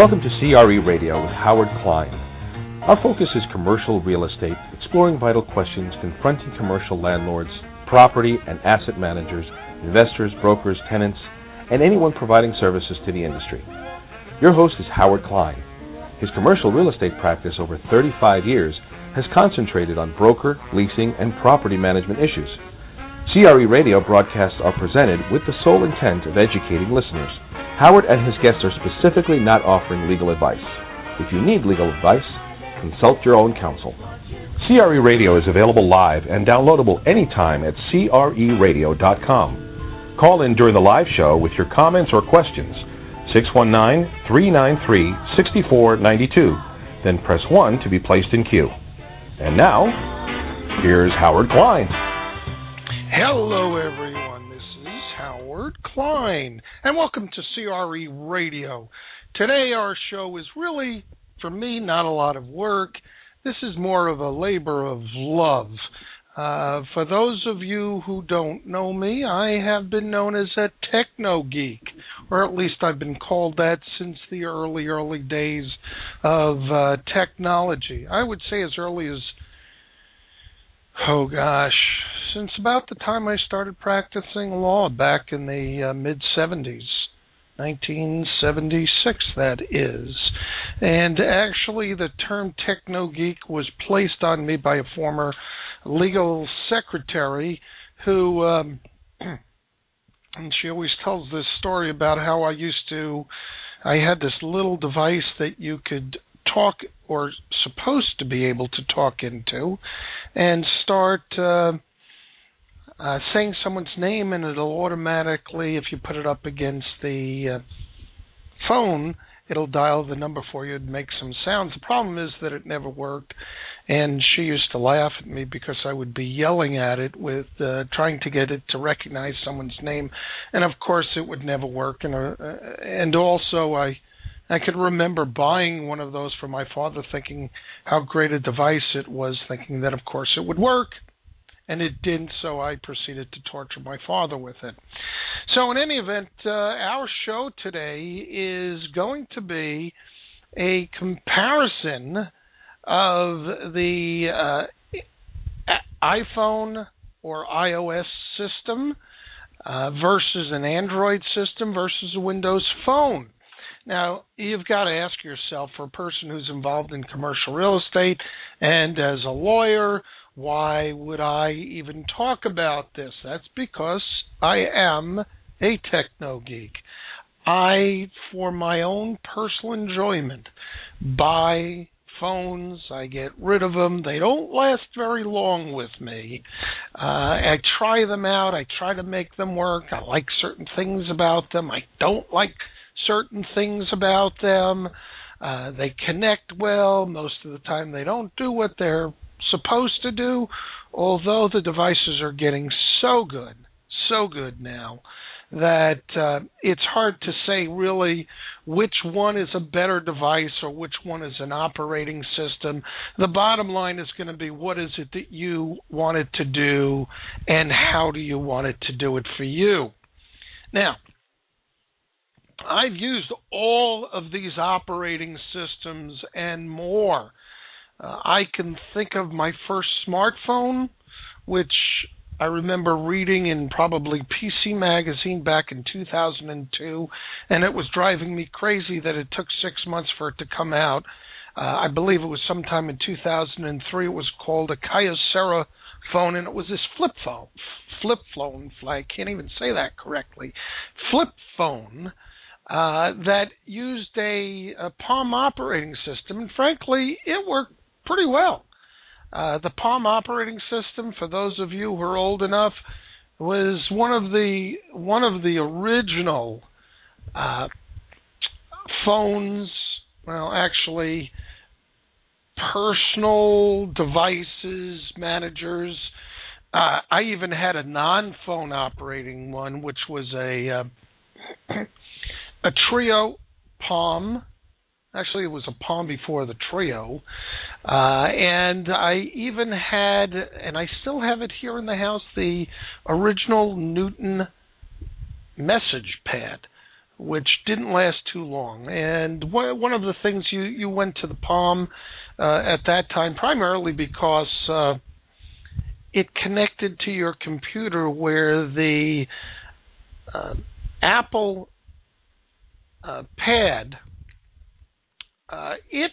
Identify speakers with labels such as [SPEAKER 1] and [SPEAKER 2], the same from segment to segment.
[SPEAKER 1] Welcome to CRE Radio with Howard Klein. Our focus is commercial real estate, exploring vital questions confronting commercial landlords, property and asset managers, investors, brokers, tenants, and anyone providing services to the industry. Your host is Howard Klein. His commercial real estate practice over 35 years has concentrated on broker, leasing, and property management issues. CRE Radio broadcasts are presented with the sole intent of educating listeners. Howard and his guests are specifically not offering legal advice. If you need legal advice, consult your own counsel. CRE Radio is available live and downloadable anytime at creradio.com. Call in during the live show with your comments or questions, 619-393-6492. Then press 1 to be placed in queue. And now, here's Howard Klein.
[SPEAKER 2] Hello, everyone. This is Howard Klein, and welcome to CRE Radio. Today, our show is really, for me, not a lot of work. This is more of a labor of love. For those of you who don't know me, I have been known as a techno geek, or at least I've been called that since the early days of technology. I would say as early as, since about the time I started practicing law back in the mid-'70s, 1976 that is. And actually the term techno geek was placed on me by a former legal secretary who, and she always tells this story about how I had this little device that you could talk, or supposed to be able to talk into, and start saying someone's name, and it'll automatically, if you put it up against the phone, it'll dial the number for you and make some sounds. The problem is that it never worked, and she used to laugh at me because I would be yelling at it with trying to get it to recognize someone's name, and of course it would never work. And also I could remember buying one of those for my father, thinking how great a device it was, thinking that of course it would work, and it didn't, so I proceeded to torture my father with it. So in any event, our show today is going to be a comparison of the iPhone or iOS system versus an Android system versus a Windows phone. Now, you've got to ask yourself, for a person who's involved in commercial real estate and as a lawyer, why would I even talk about this? That's because I am a techno geek. I, for my own personal enjoyment, buy phones, I get rid of them. They don't last very long with me. I try them out. I try to make them work. I like certain things about them. I don't like certain things about them. They connect well. Most of the time they don't do what they're supposed to do, although the devices are getting so good now that it's hard to say really which one is a better device or which one is an operating system. The bottom line is going to be, what is it that you want it to do and how do you want it to do it for you? Now, I've used all of these operating systems and more. I can think of my first smartphone, which I remember reading in probably PC Magazine back in 2002, and it was driving me crazy that it took 6 months for it to come out. I believe it was sometime in 2003. It was called a Kyocera phone, and it was this flip phone. I can't even say that correctly. Flip phone that used a Palm operating system, and frankly, it worked pretty well. The Palm operating system, for those of you who are old enough, was one of the original phones. Well, actually, personal devices managers. I even had a non-phone operating one, which was a Trio Palm. Actually, it was a Palm before the Trio. And I even had, and I still have it here in the house, the original Newton message pad, which didn't last too long. And one of the things you went to the Palm at that time primarily because it connected to your computer, where the Apple Pad, it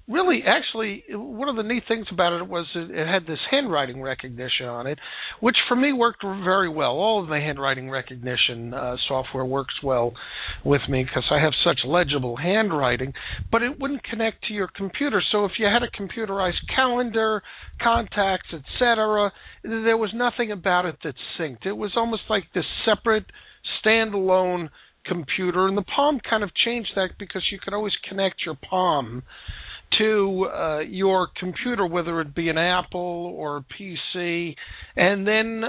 [SPEAKER 2] really, actually, one of the neat things about it was it had this handwriting recognition on it, which for me worked very well. All of my handwriting recognition software works well with me because I have such legible handwriting, but it wouldn't connect to your computer. So if you had a computerized calendar, contacts, etc., there was nothing about it that synced. It was almost like this separate, standalone computer, and the Palm kind of changed that because you could always connect your Palm to your computer, whether it be an Apple or a PC. And then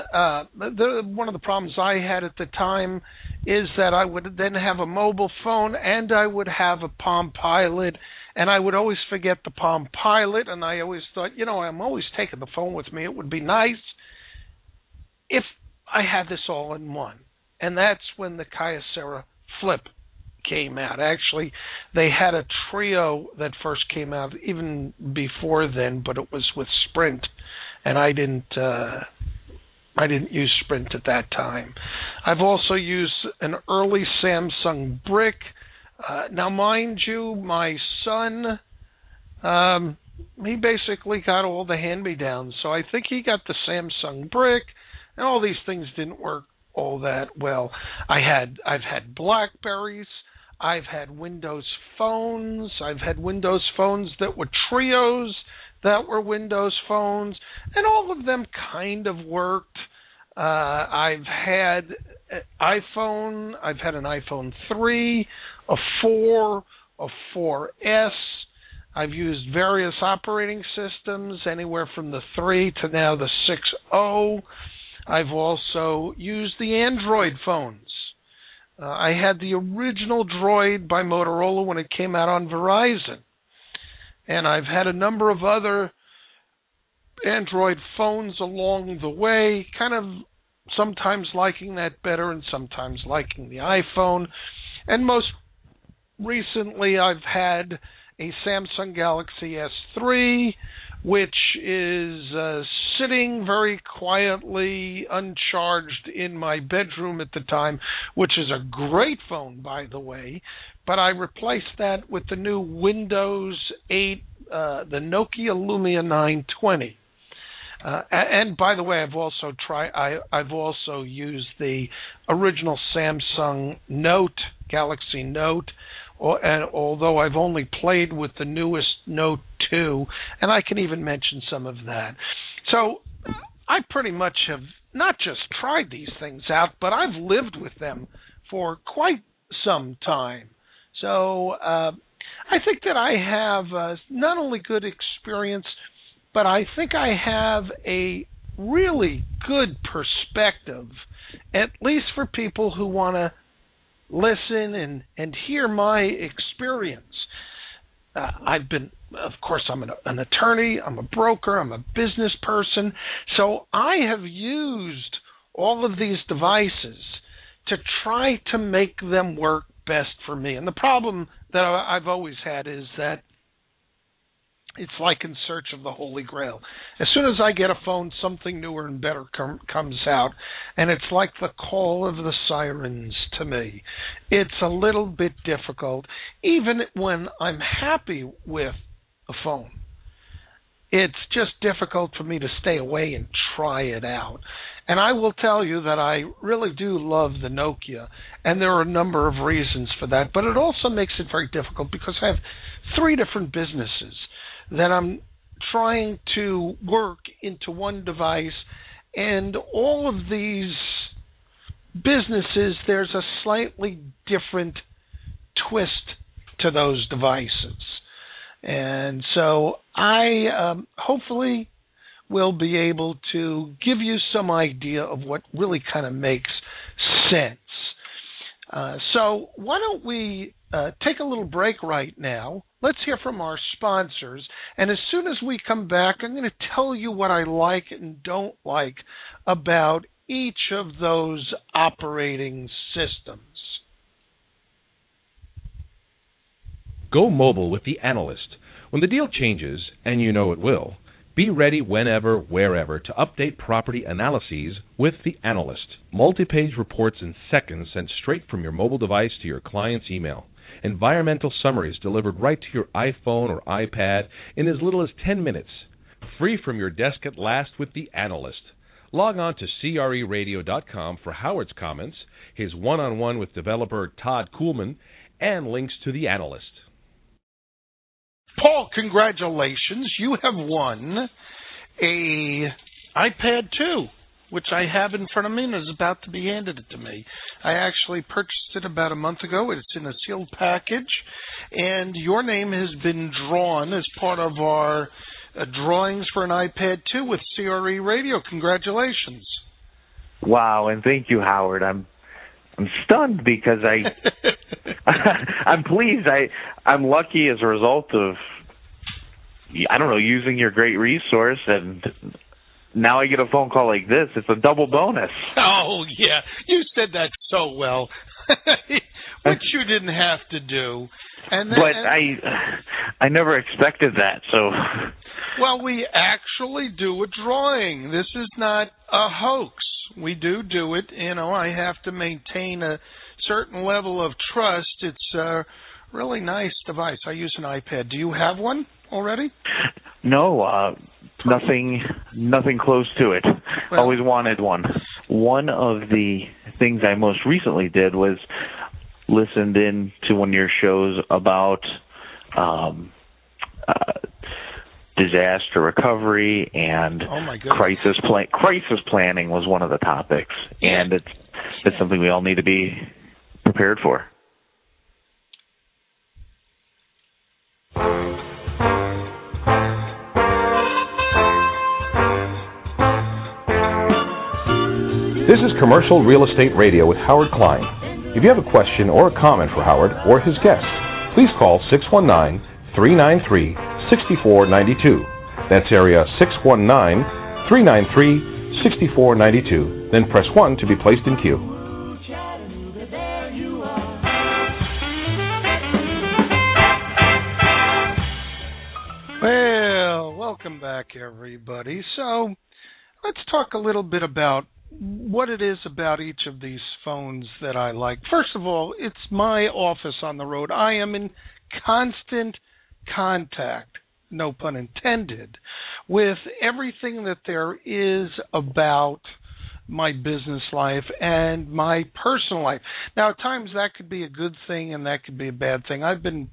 [SPEAKER 2] one of the problems I had at the time is that I would then have a mobile phone and I would have a Palm Pilot, and I would always forget the Palm Pilot, and I always thought, I'm always taking the phone with me. It would be nice if I had this all in one. And that's when the Kyocera Flip came out. Actually, they had a Trio that first came out even before then, but it was with Sprint, and I didn't use Sprint at that time. I've also used an early Samsung Brick. Now, mind you, my son, he basically got all the hand-me-downs, so I think he got the Samsung Brick, and all these things didn't work all that well. I've had Blackberries. I've had Windows phones. I've had Windows phones that were Trios that were Windows phones, and all of them kind of worked. I've had iPhone. I've had an iPhone 3, a 4, a 4S. I've used various operating systems, anywhere from the 3 to now the 6.0. I've also used the Android phones. I had the original Droid by Motorola when it came out on Verizon. And I've had a number of other Android phones along the way, kind of sometimes liking that better and sometimes liking the iPhone. And most recently I've had a Samsung Galaxy S3, which is sitting very quietly, uncharged in my bedroom at the time, which is a great phone, by the way. But I replaced that with the new Windows 8, the Nokia Lumia 920. And by the way, I've also used the original Samsung Note, Galaxy Note, and although I've only played with the newest Note 2, and I can even mention some of that. So I pretty much have not just tried these things out, but I've lived with them for quite some time. So I think that I have not only good experience, but I think I have a really good perspective, at least for people who want to listen and hear my experience. Of course, I'm an attorney, I'm a broker, I'm a business person, so I have used all of these devices to try to make them work best for me. And the problem that I've always had is that it's like in search of the Holy Grail. As soon as I get a phone, something newer and better comes out, and it's like the call of the sirens to me. It's a little bit difficult, even when I'm happy with a phone. It's just difficult for me to stay away and try it out. And I will tell you that I really do love the Nokia, and there are a number of reasons for that, but it also makes it very difficult because I have 3 different businesses that I'm trying to work into one device, and all of these businesses, there's a slightly different twist to those devices. And so I hopefully will be able to give you some idea of what really kind of makes sense. So why don't we take a little break right now. Let's hear from our sponsors. And as soon as we come back, I'm going to tell you what I like and don't like about each of those operating systems.
[SPEAKER 1] Go mobile with the Analyst. When the deal changes, and you know it will, be ready whenever, wherever to update property analyses with the Analyst. Multi-page reports in seconds sent straight from your mobile device to your client's email. Environmental summaries delivered right to your iPhone or iPad in as little as 10 minutes. Free from your desk at last with the Analyst. Log on to creradio.com for Howard's comments, his one-on-one with developer Todd Kuhlman, and links to the Analyst.
[SPEAKER 2] Paul, congratulations. You have won a iPad 2, which I have in front of me and is about to be handed to me. I actually purchased it about a month ago. It's in a sealed package, and your name has been drawn as part of our drawings for an iPad 2 with CRE Radio. Congratulations.
[SPEAKER 3] Wow, and thank you, Howard. I'm stunned because I'm pleased. I'm lucky as a result of, I don't know, using your great resource, and now I get a phone call like this. It's a double bonus.
[SPEAKER 2] Oh, yeah. You said that so well, which you didn't have to do.
[SPEAKER 3] I never expected that, so...
[SPEAKER 2] Well, we actually do a drawing. This is not a hoax. We do it. You know, I have to maintain a certain level of trust. It's a really nice device. I use an iPad. Do you have one already?
[SPEAKER 3] No, nothing close to it.
[SPEAKER 2] Well,
[SPEAKER 3] always wanted one. One of the things I most recently did was listened in to one of your shows about disaster recovery and crisis planning was one of the topics, and it's something we all need to be prepared for.
[SPEAKER 1] This is Commercial Real Estate Radio with Howard Klein. If you have a question or a comment for Howard or his guest, please call 619-393-6492. That's area 619-393-6492. Then press 1 to be placed in queue.
[SPEAKER 2] Well, welcome back, everybody. So let's talk a little bit about what it is about each of these phones that I like. First of all, it's my office on the road. I am in constant contact, no pun intended, with everything that there is about my business life and my personal life. Now, at times that could be a good thing and that could be a bad thing. I've been,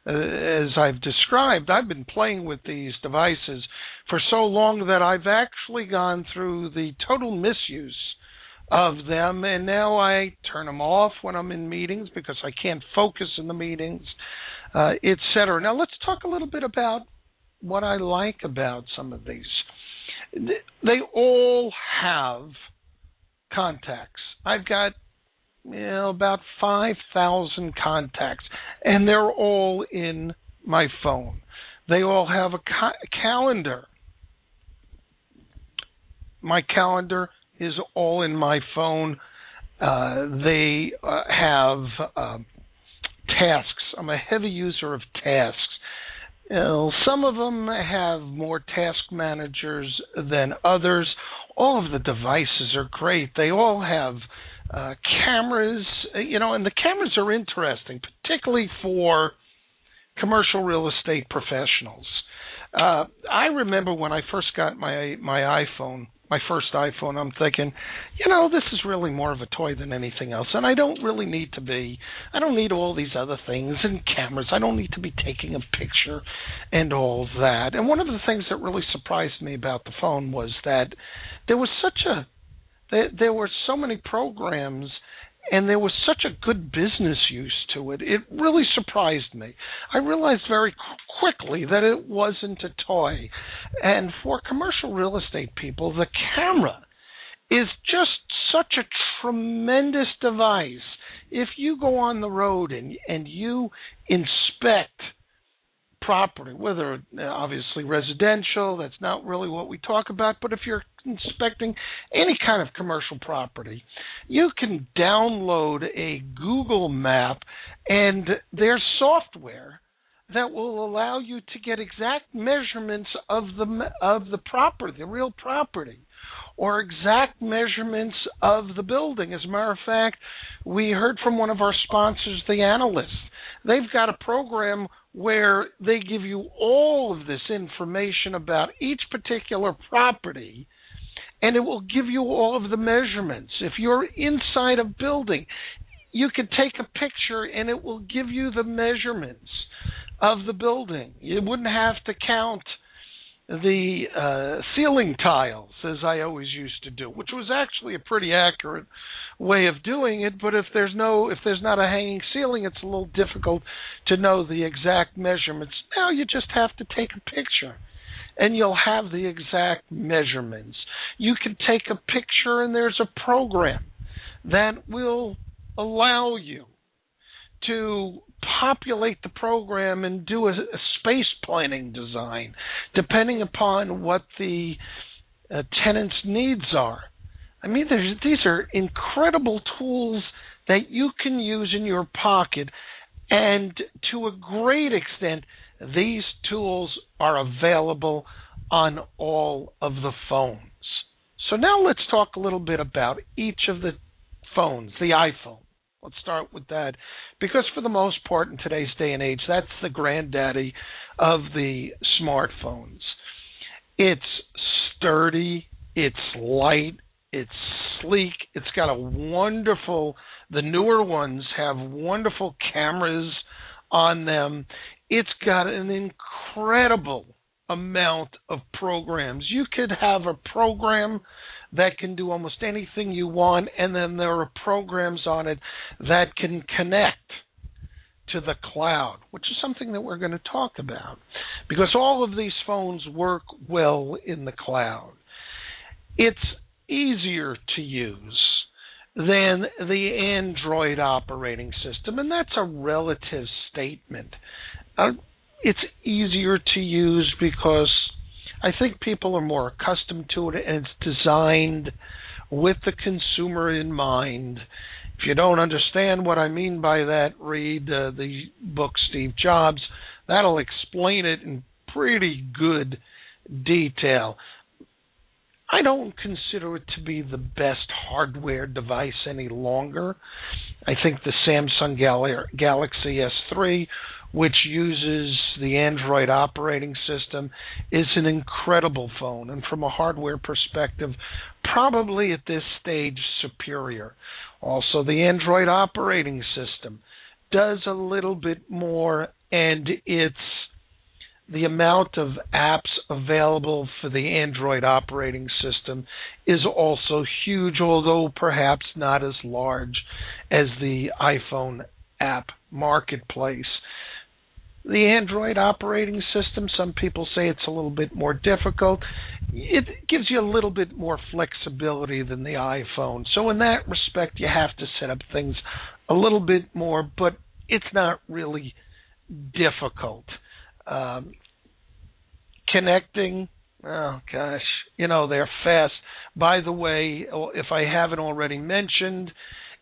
[SPEAKER 2] as I've described, I've been playing with these devices for so long that I've actually gone through the total misuse of them, and now I turn them off when I'm in meetings because I can't focus in the meetings, etc. Now, let's talk a little bit about what I like about some of these. They all have contacts. I've got about 5,000 contacts, and they're all in my phone. They all have a calendar. My calendar is all in my phone. They have tasks. I'm a heavy user of tasks. Some of them have more task managers than others. All of the devices are great. They all have cameras, and the cameras are interesting, particularly for commercial real estate professionals. I remember when I first got my iPhone, my first iPhone, I'm thinking, this is really more of a toy than anything else, and I don't need all these other things and cameras. I don't need to be taking a picture and all that. And one of the things that really surprised me about the phone was that there were so many programs, and there was such a good business use to it. It really surprised me. I realized very quickly that it wasn't a toy. And for commercial real estate people, the camera is just such a tremendous device. If you go on the road and you inspect property, whether obviously residential, that's not really what we talk about, but if you're inspecting any kind of commercial property, you can download a Google map, and their software that will allow you to get exact measurements of the property, the real property, or exact measurements of the building. As a matter of fact, we heard from one of our sponsors, the analysts. They've got a program where they give you all of this information about each particular property, and it will give you all of the measurements. If you're inside a building, you could take a picture and it will give you the measurements of the building. You wouldn't have to count the ceiling tiles, as I always used to do, which was actually a pretty accurate way of doing it. But if there's not a hanging ceiling, it's a little difficult to know the exact measurements. Now you just have to take a picture, and you'll have the exact measurements. You can take a picture, and there's a program that will allow you to populate the program and do a space planning design, depending upon what the tenant's needs are. I mean, these are incredible tools that you can use in your pocket, and to a great extent, these tools are available on all of the phones. So now let's talk a little bit about each of the phones, the iPhone. Let's start with that, because for the most part in today's day and age, that's the granddaddy of the smartphones. It's sturdy, it's light, it's sleek, it's got the newer ones have wonderful cameras on them. It's got an incredible amount of programs. You could have a program that can do almost anything you want, and then there are programs on it that can connect to the cloud, which is something that we're going to talk about, because all of these phones work well in the cloud. It's easier to use than the Android operating system, and that's a relative statement. It's easier to use because I think people are more accustomed to it, and it's designed with the consumer in mind. If you don't understand what I mean by that, read the book Steve Jobs. That'll explain it in pretty good detail. I don't consider it to be the best hardware device any longer. I think the Samsung Galaxy S3, which uses the Android operating system, is an incredible phone, and from a hardware perspective, probably at this stage superior. Also, the Android operating system does a little bit more, and the amount of apps available for the Android operating system is also huge, although perhaps not as large as the iPhone app marketplace. The Android operating system, some people say it's a little bit more difficult. It gives you a little bit more flexibility than the iPhone. So in that respect, you have to set up things a little bit more, but it's not really difficult. Connecting, oh gosh, they're fast. By the way, if I haven't already mentioned,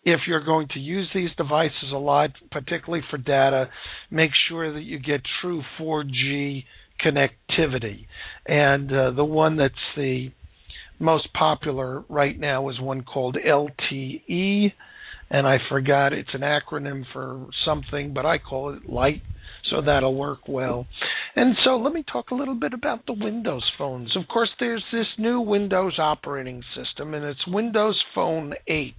[SPEAKER 2] if you're going to use these devices a lot, particularly for data, make sure that you get true 4G connectivity. And the one that's the most popular right now is one called LTE, and I forgot, it's an acronym for something, but I call it LIGHT, so that'll work well. And so let me talk a little bit about the Windows phones. Of course, there's this new Windows operating system, and it's Windows Phone 8.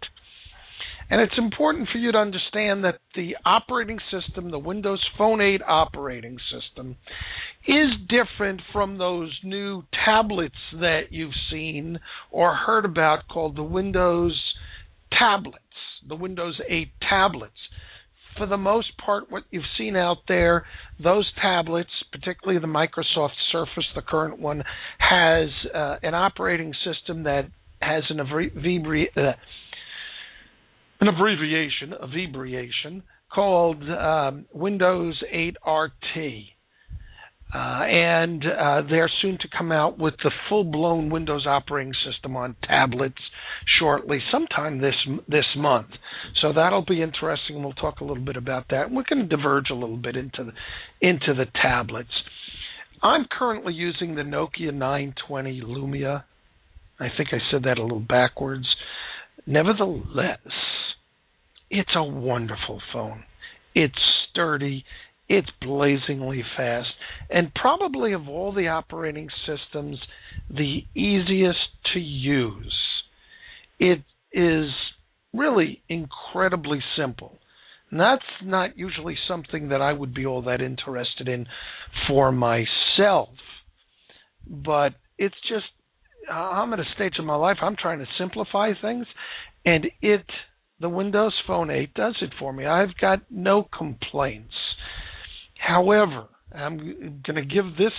[SPEAKER 2] And it's important for you to understand that the operating system, the Windows Phone 8 operating system, is different from those new tablets that you've seen or heard about called the Windows tablets, the Windows 8 tablets. For the most part, what you've seen out there, those tablets, particularly the Microsoft Surface, the current one, has an operating system that has an abbreviation called Windows 8 RT. and they're soon to come out with the full-blown Windows operating system on tablets shortly, sometime this month. So that'll be interesting, and we'll talk a little bit about that. We're going to diverge a little bit into the tablets. I'm currently using the Nokia 920 Lumia. I think I said that a little backwards. Nevertheless, it's a wonderful phone. It's sturdy. It's blazingly fast, and probably of all the operating systems, the easiest to use. It is really incredibly simple. And that's not usually something that I would be all that interested in for myself, but it's just, I'm at a stage of my life, I'm trying to simplify things, and the Windows Phone 8 does it for me. I've got no complaints. However, I'm going to give this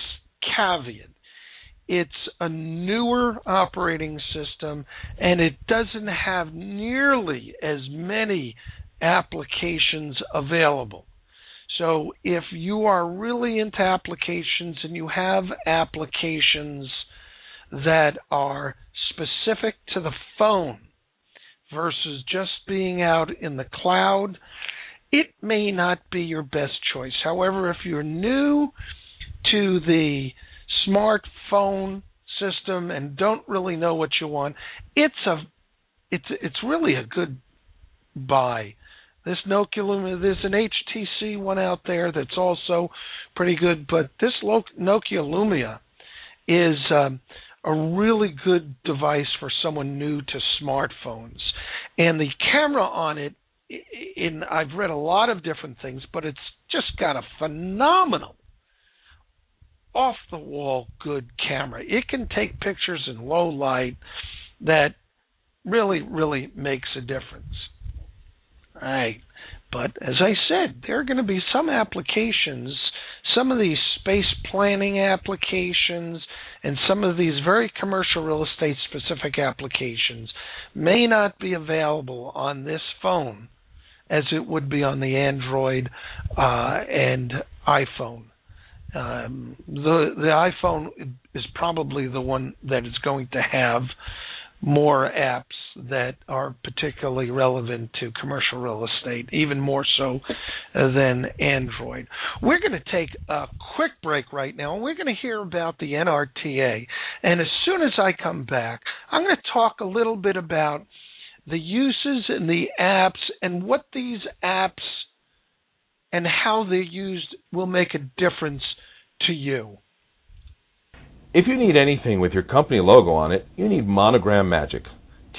[SPEAKER 2] caveat. It's a newer operating system, and it doesn't have nearly as many applications available. So if you are really into applications and you have applications that are specific to the phone versus just being out in the cloud, it may not be your best choice. However, if you're new to the smartphone system and don't really know what you want, it's really a good buy. This Nokia Lumia, there's an HTC one out there that's also pretty good, but this Nokia Lumia is a really good device for someone new to smartphones. And the camera on it, I've read a lot of different things, but it's just got a phenomenal, off-the-wall good camera. It can take pictures in low light that really, really makes a difference. All right. But as I said, there are going to be some applications, some of these space planning applications and some of these very commercial real estate specific applications may not be available on this phone as it would be on the Android and iPhone. The iPhone is probably the one that is going to have more apps that are particularly relevant to commercial real estate, even more so than Android. We're going to take a quick break right now, and we're going to hear about the NRTA. And as soon as I come back, I'm going to talk a little bit about the uses and the apps and what these apps and how they're used will make a difference to you.
[SPEAKER 1] If you need anything with your company logo on it, you need Monogram Magic.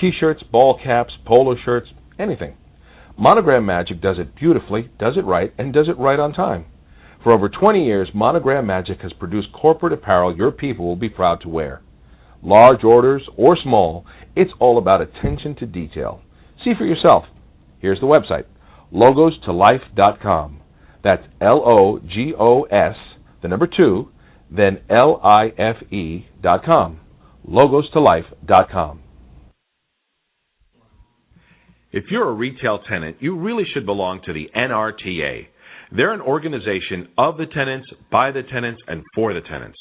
[SPEAKER 1] T-shirts, ball caps, polo shirts, anything. Monogram Magic does it beautifully, does it right, and does it right on time. For over 20 years, Monogram Magic has produced corporate apparel your people will be proud to wear. Large orders or small, it's all about attention to detail. See for yourself. Here's the website, logostolife.com. That's LOGOS, the number 2, then LIFE.com. logostolife.com. If you're a retail tenant, you really should belong to the NRTA. They're an organization of the tenants, by the tenants, and for the tenants.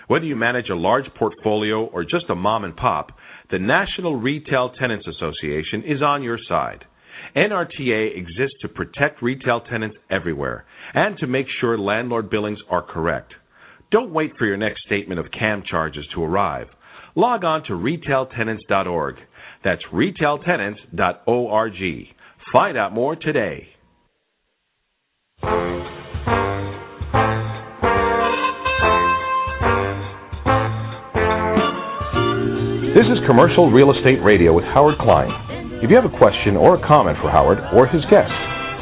[SPEAKER 1] Whether you manage a large portfolio or just a mom and pop, the National Retail Tenants Association is on your side. NRTA exists to protect retail tenants everywhere and to make sure landlord billings are correct. Don't wait for your next statement of CAM charges to arrive. Log on to retailtenants.org. That's retailtenants.org. Find out more today. This is Commercial Real Estate Radio with Howard Klein. If you have a question or a comment for Howard or his guest,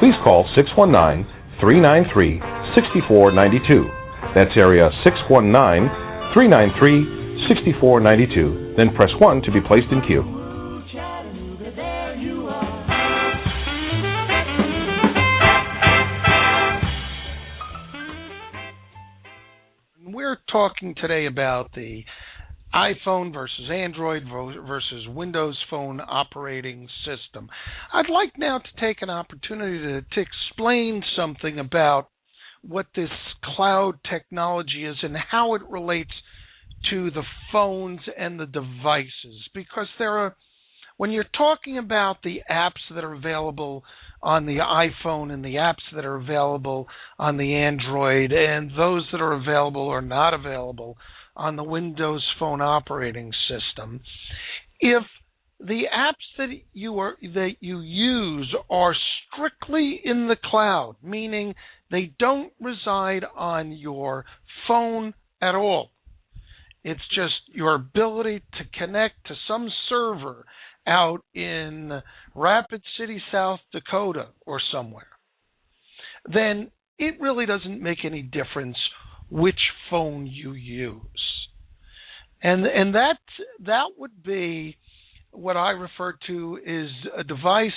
[SPEAKER 1] please call 619-393-6492. That's area 619-393-6492. Then press 1 to be placed in queue.
[SPEAKER 2] We're talking today about the iPhone versus Android versus Windows Phone operating system. I'd like now to take an opportunity to explain something about what this cloud technology is and how it relates to the phones and the devices, because when you're talking about the apps that are available on the iPhone and the apps that are available on the Android and those that are available or not available on the Windows Phone operating system, if the apps that you use are strictly in the cloud, meaning they don't reside on your phone at all, it's just your ability to connect to some server out in Rapid City, South Dakota or somewhere, then it really doesn't make any difference which phone you use. And that would be what I refer to is a device,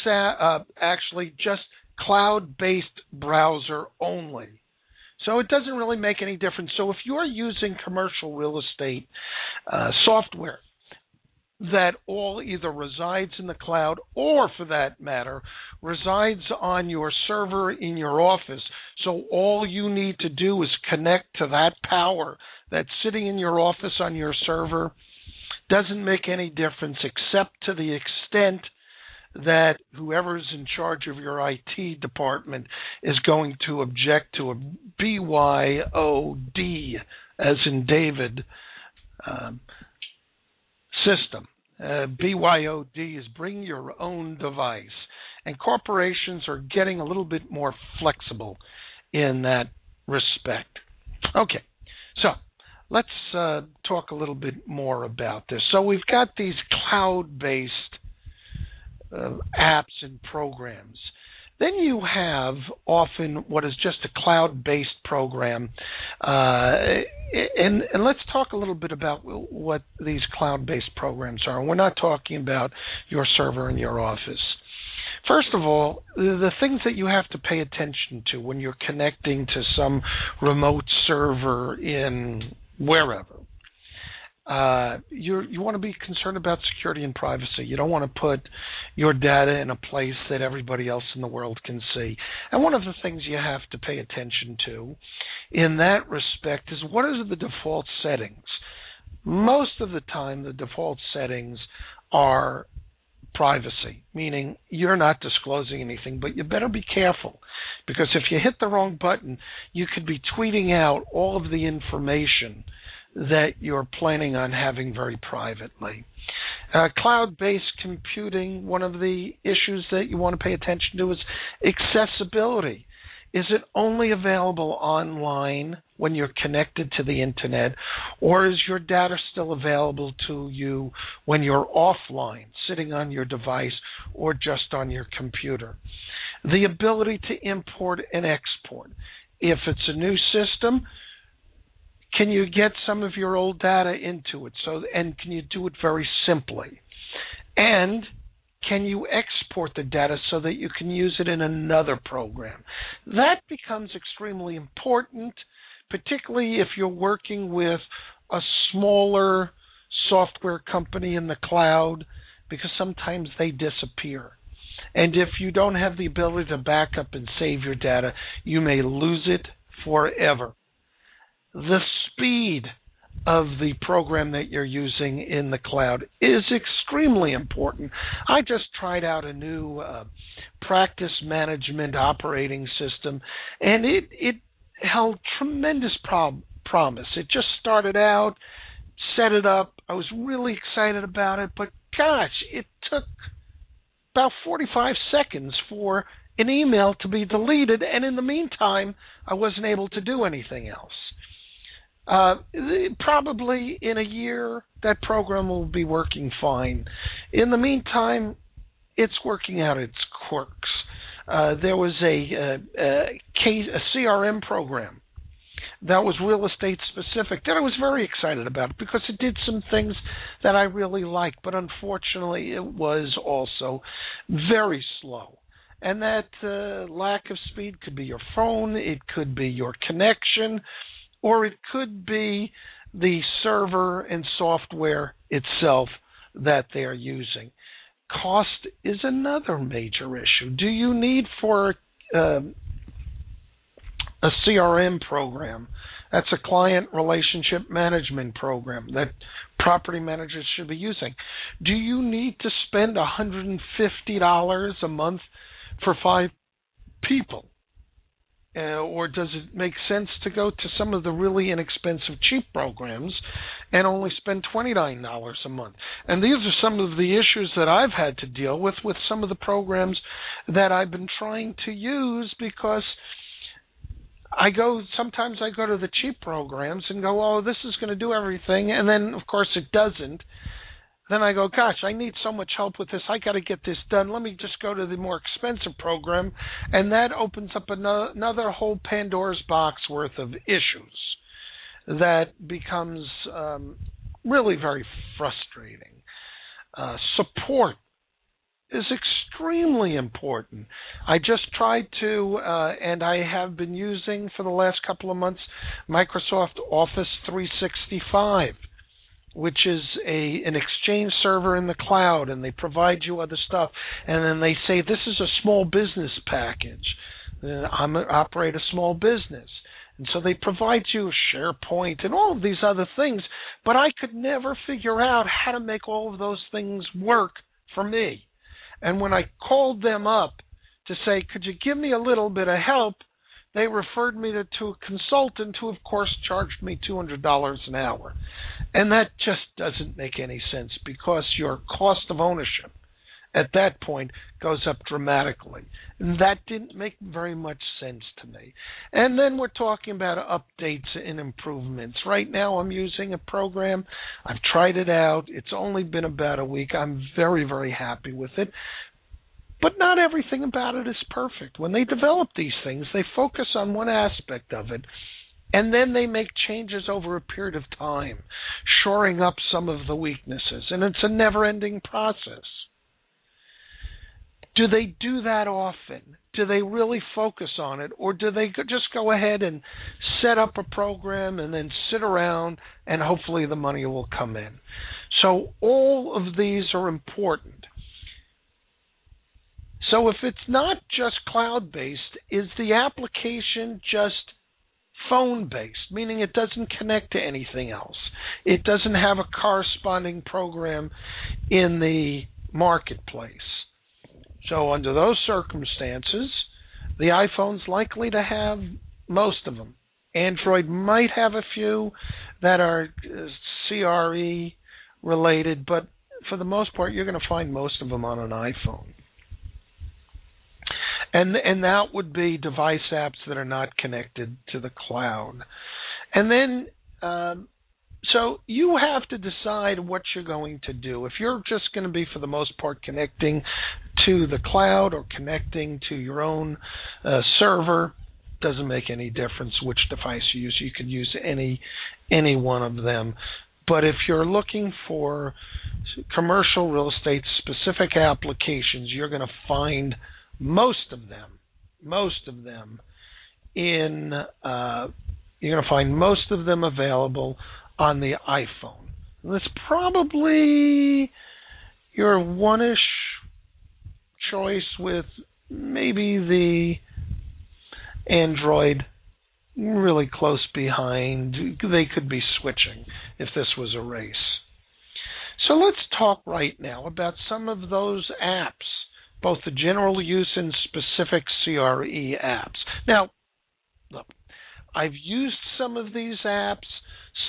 [SPEAKER 2] actually just cloud-based browser only. So it doesn't really make any difference. So if you're using commercial real estate software that all either resides in the cloud or, for that matter, resides on your server in your office, so all you need to do is connect to that power that's sitting in your office on your server, doesn't make any difference except to the extent that whoever's in charge of your IT department is going to object to a BYOD, as in David, system. BYOD is bring your own device. And corporations are getting a little bit more flexible in that respect. Okay, so let's talk a little bit more about this. So we've got these cloud-based apps and programs. Then you have often what is just a cloud-based program. And let's talk a little bit about what these cloud-based programs are. We're not talking about your server in your office. First of all, the things that you have to pay attention to when you're connecting to some remote server in wherever. You want to be concerned about security and privacy. You don't want to put your data in a place that everybody else in the world can see. And one of the things you have to pay attention to in that respect is what are the default settings. Most of the time, the default settings are privacy, meaning you're not disclosing anything, but you better be careful, because if you hit the wrong button, you could be tweeting out all of the information that you're planning on having very privately. Cloud-based computing, one of the issues that you want to pay attention to is accessibility. Is it only available online when you're connected to the internet, or is your data still available to you when you're offline, sitting on your device or just on your computer? The ability to import and export. If it's a new system, can you get some of your old data into it? And can you do it very simply? And can you export the data so that you can use it in another program? That becomes extremely important, particularly if you're working with a smaller software company in the cloud, because sometimes they disappear. And if you don't have the ability to back up and save your data, you may lose it forever. The speed of the program that you're using in the cloud is extremely important. I just tried out a new practice management operating system, and it held tremendous promise. It just started out, set it up. I was really excited about it, but gosh, it took about 45 seconds for an email to be deleted, and in the meantime, I wasn't able to do anything else. Probably in a year, that program will be working fine. In the meantime, it's working out its quirks. There was a CRM program that was real estate specific that I was very excited about because it did some things that I really liked, but unfortunately it was also very slow. And that lack of speed could be your phone, it could be your connection, or it could be the server and software itself that they're using. Cost is another major issue. Do you need for a CRM program. That's a client relationship management program that property managers should be using. Do you need to spend $150 a month for 5 people? Or does it make sense to go to some of the really inexpensive, cheap programs and only spend $29 a month? And these are some of the issues that I've had to deal with some of the programs that I've been trying to use, because sometimes I go to the cheap programs and go, oh, this is going to do everything, and then, of course, it doesn't. Then I go, gosh, I need so much help with this. I got to get this done. Let me just go to the more expensive program. And that opens up another whole Pandora's box worth of issues that becomes really very frustrating. Support is extremely important. I just tried to, and I have been using for the last couple of months, Microsoft Office 365. Which is an Exchange server in the cloud, and they provide you other stuff. And then they say, this is a small business package. I operate a small business. And so they provide you a SharePoint and all of these other things. But I could never figure out how to make all of those things work for me. And when I called them up to say, could you give me a little bit of help, they referred me to a consultant who, of course, charged me $200 an hour. And that just doesn't make any sense, because your cost of ownership at that point goes up dramatically. And that didn't make very much sense to me. And then we're talking about updates and improvements. Right now I'm using a program. I've tried it out. It's only been about a week. I'm very, very happy with it. But not everything about it is perfect. When they develop these things, they focus on one aspect of it, and then they make changes over a period of time, shoring up some of the weaknesses. And it's a never-ending process. Do they do that often? Do they really focus on it? Or do they just go ahead and set up a program and then sit around and hopefully the money will come in? So all of these are important. So if it's not just cloud-based, is the application just phone-based, meaning it doesn't connect to anything else? It doesn't have a corresponding program in the marketplace. So under those circumstances, the iPhone's likely to have most of them. Android might have a few that are CRE related, but for the most part, you're going to find most of them on an iPhone. And that would be device apps that are not connected to the cloud. And then, so you have to decide what you're going to do. If you're just going to be, for the most part, connecting to the cloud or connecting to your own server, doesn't make any difference which device you use. You could use any one of them. But if you're looking for commercial real estate specific applications, you're going to find most of them you're going to find most of them available on the iPhone. That's probably your one-ish choice, with maybe the Android really close behind. They could be switching if this was a race. So let's talk right now about some of those apps, both the general use and specific CRE apps. Now, look, I've used some of these apps.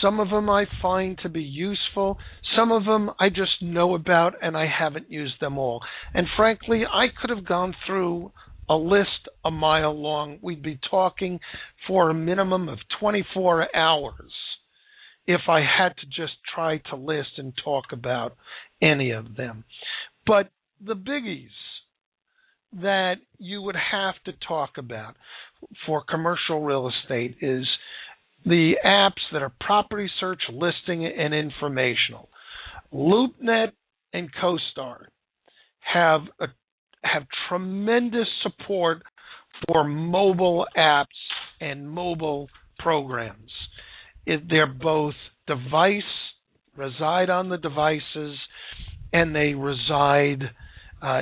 [SPEAKER 2] Some of them I find to be useful. Some of them I just know about and I haven't used them all. And frankly, I could have gone through a list a mile long. We'd be talking for a minimum of 24 hours if I had to just try to list and talk about any of them. But the biggies that you would have to talk about for commercial real estate is the apps that are property search, listing, and informational. LoopNet and CoStar have tremendous support for mobile apps and mobile programs. They're both reside on the devices, and they reside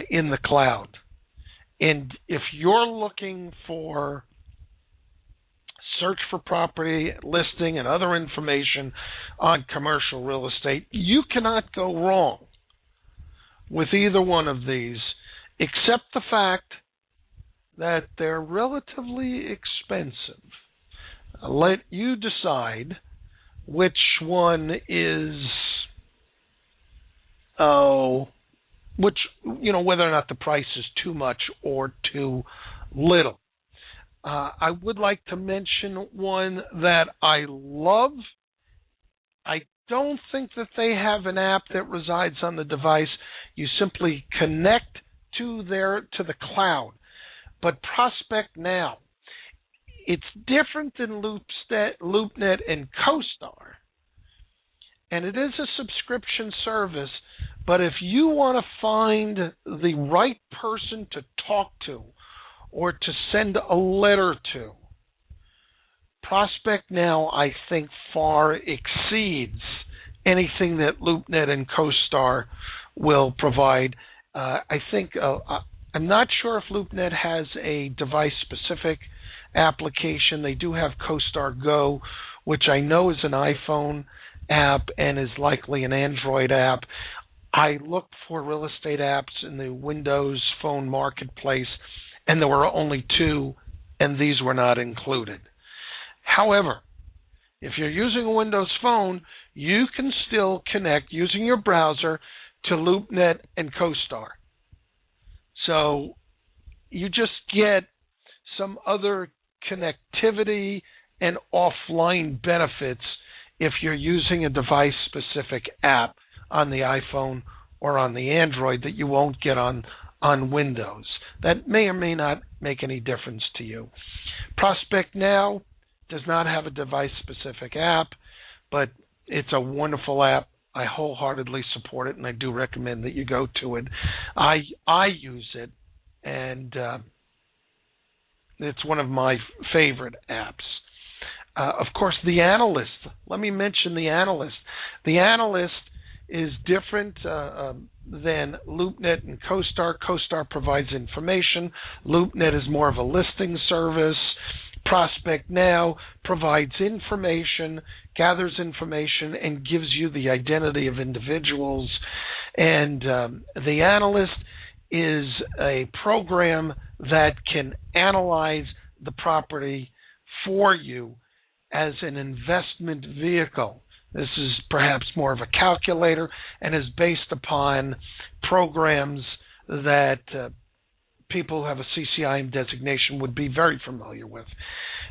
[SPEAKER 2] in the cloud. And if you're looking for search for property, listing, and other information on commercial real estate. You cannot go wrong with either one of these, except the fact that they're relatively expensive. Let you decide which one is, whether or not the price is too much or too little. I would like to mention one that I love. I don't think that they have an app that resides on the device. You simply connect to the cloud. But Prospect Now, it's different than LoopNet and CoStar. And it is a subscription service, but if you want to find the right person to talk to or to send a letter to, Prospect Now, I think, far exceeds anything that LoopNet and CoStar will provide. I'm not sure if LoopNet has a device-specific application. They do have CoStar Go, which I know is an iPhone app and is likely an Android app. I looked for real estate apps in the Windows Phone marketplace, and there were only 2, and these were not included. However, if you're using a Windows Phone, you can still connect using your browser to LoopNet and CoStar. So you just get some other connectivity and offline benefits if you're using a device-specific app on the iPhone or on the Android that you won't get on Windows. That may or may not make any difference to you. Prospect Now does not have a device-specific app, but it's a wonderful app. I wholeheartedly support it, and I do recommend that you go to it. I use it, and it's one of my favorite apps. Of course, the Analyst. Let me mention the Analyst. The Analyst is different than LoopNet and CoStar. CoStar provides information. LoopNet is more of a listing service. Prospect Now provides information, gathers information, and gives you the identity of individuals. And the Analyst is a program that can analyze the property for you as an investment vehicle. This is perhaps more of a calculator and is based upon programs that people who have a CCIM designation would be very familiar with.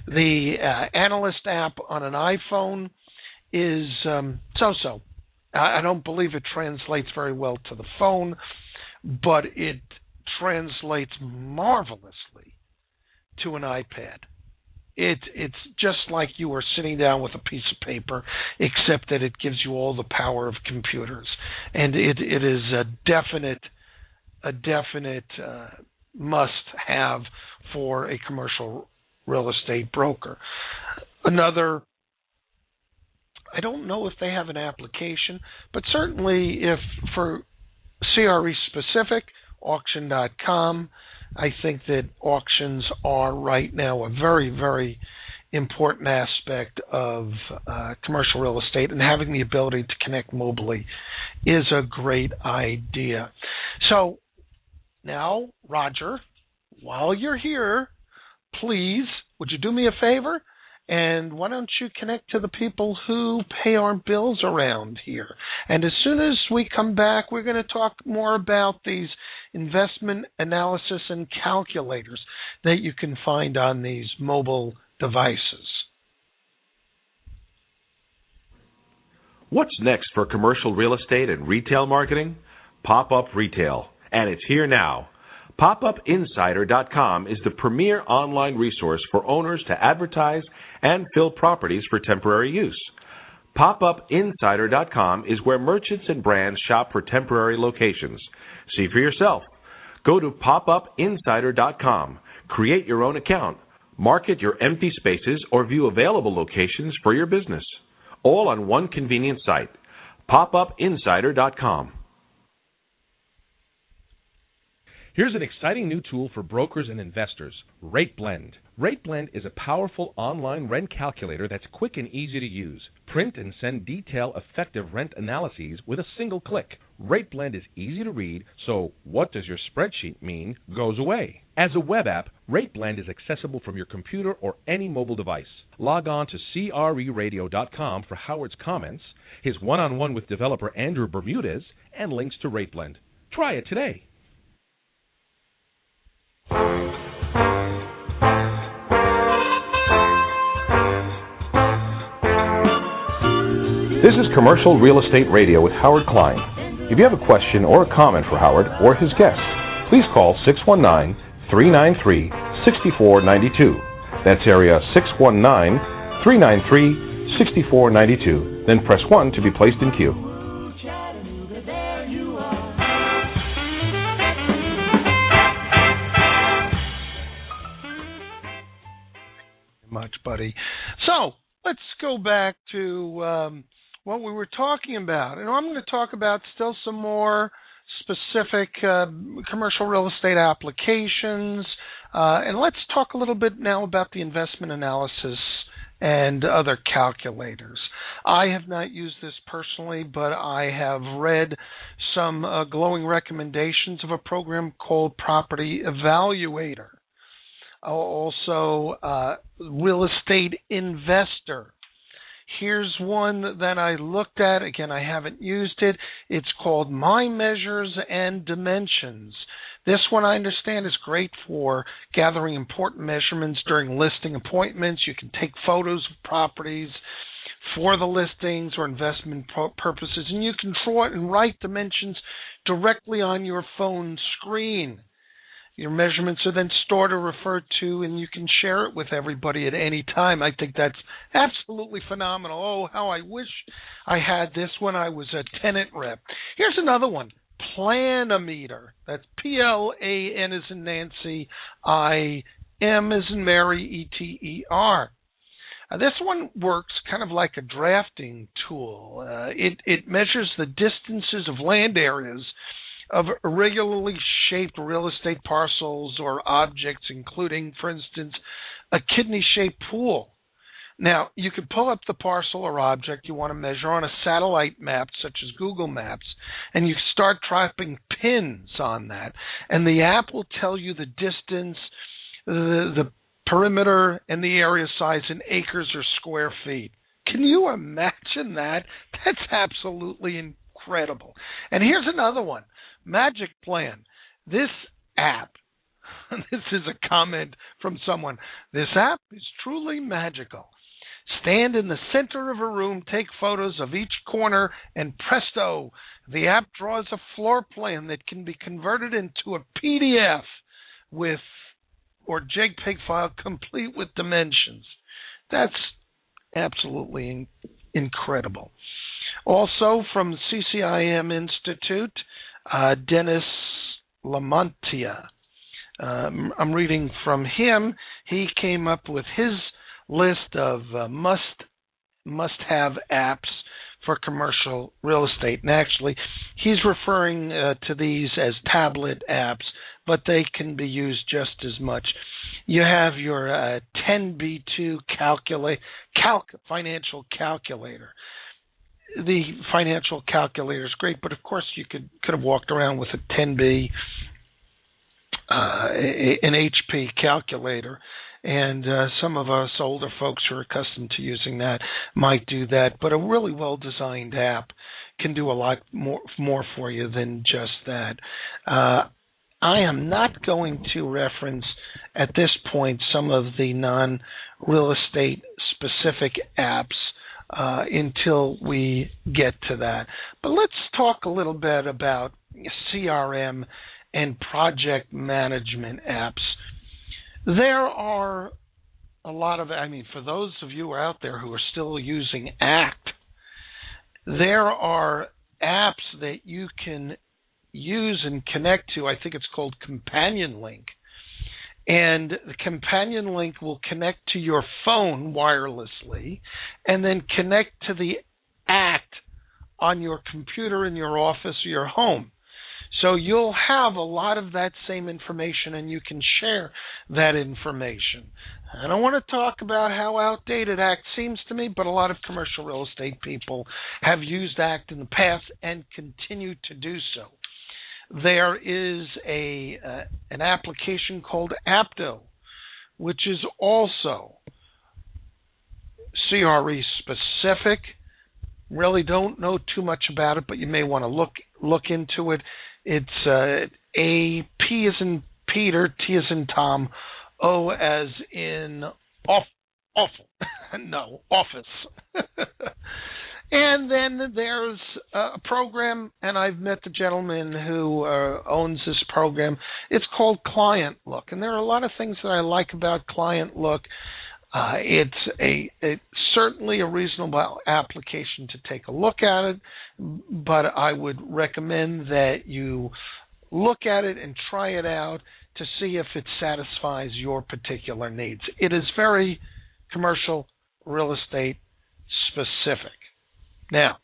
[SPEAKER 2] The Analyst app on an iPhone is so-so. I don't believe it translates very well to the phone, but it translates marvelously to an iPad. It's just like you are sitting down with a piece of paper, except that it gives you all the power of computers, and it is a definite must-have for a commercial real estate broker. Another, I don't know if they have an application, but certainly if for CRE specific, auction.com. I think that auctions are right now a very, very important aspect of commercial real estate, and having the ability to connect mobily is a great idea. So now, Roger, while you're here, please, would you do me a favor? And why don't you connect to the people who pay our bills around here? And as soon as we come back, we're going to talk more about these investment analysis and calculators that you can find on these mobile devices.
[SPEAKER 1] What's next for commercial real estate and retail marketing? Pop-up retail, and it's here now. PopUpInsider.com is the premier online resource for owners to advertise and fill properties for temporary use. PopUpInsider.com is where merchants and brands shop for temporary locations. See for yourself. Go to PopUpInsider.com, create your own account, market your empty spaces, or view available locations for your business. All on one convenient site. PopUpInsider.com. Here's an exciting new tool for brokers and investors, Rate Blend. RateBlend is a powerful online rent calculator that's quick and easy to use. Print and send detail-effective rent analyses with a single click. RateBlend is easy to read, so what does your spreadsheet mean goes away. As a web app, RateBlend is accessible from your computer or any mobile device. Log on to creradio.com for Howard's comments, his one-on-one with developer Andrew Bermudez, and links to RateBlend. Try it today. This is Commercial Real Estate Radio with Howard Klein. If you have a question or a comment for Howard or his guest, please call 619-393-6492. That's area 619-393-6492. Then press 1 to be placed in queue.
[SPEAKER 2] Much, buddy. So let's go back to what we were talking about. And I'm going to talk about still some more specific commercial real estate applications. And let's talk a little bit now about the investment analysis and other calculators. I have not used this personally, but I have read some glowing recommendations of a program called Property Evaluator. Also, Real Estate Investor. Here's one that I looked at. Again, I haven't used it. It's called My Measures and Dimensions. This one, I understand, is great for gathering important measurements during listing appointments. You can take photos of properties for the listings or investment purposes, and you can draw and write dimensions directly on your phone screen. Your measurements are then stored or referred to, and you can share it with everybody at any time. I think that's absolutely phenomenal. Oh, how I wish I had this when I was a tenant rep. Here's another one, Planometer. That's P-L-A-N as in Nancy, I-M as in Mary, E-T-E-R. This one works kind of like a drafting tool. It measures the distances of land areas of irregularly shaped real estate parcels or objects, including, for instance, a kidney-shaped pool. Now, you can pull up the parcel or object you want to measure on a satellite map, such as Google Maps, and you start dropping pins on that, and the app will tell you the distance, the perimeter, and the area size in acres or square feet. Can you imagine that? That's absolutely incredible. And here's another one. Magic Plan. This app, this is a comment from someone, this app is truly magical. Stand in the center of a room, take photos of each corner, and presto, the app draws a floor plan that can be converted into a PDF or JPEG file complete with dimensions. That's absolutely incredible. Also from CCIM Institute, Dennis Lamontia. I'm reading from him. He came up with his list of must-have apps for commercial real estate. And actually, he's referring to these as tablet apps, but they can be used just as much. You have your 10B2 financial calculator. The financial calculator is great, but of course you could have walked around with a 10B, an HP calculator, and some of us older folks who are accustomed to using that might do that. But a really well-designed app can do a lot more for you than just that. I am not going to reference at this point some of the non-real estate specific apps until we get to that. But let's talk a little bit about CRM and project management apps. There are a lot of, for those of you out there who are still using ACT, there are apps that you can use and connect to. I think it's called Companion Link. And the Companion Link will connect to your phone wirelessly and then connect to the ACT on your computer in your office or your home. So you'll have a lot of that same information, and you can share that information. I don't want to talk about how outdated ACT seems to me, but a lot of commercial real estate people have used ACT in the past and continue to do so. There is an application called Apto, which is also CRE specific. Really don't know too much about it, but you may want to look into it. It's A, P as in Peter, T as in Tom, O as in office. And then there's a program, and I've met the gentleman who owns this program. It's called Client Look, and there are a lot of things that I like about Client Look. It's certainly a reasonable application to take a look at it, but I would recommend that you look at it and try it out to see if it satisfies your particular needs. It is very commercial real estate specific. Now,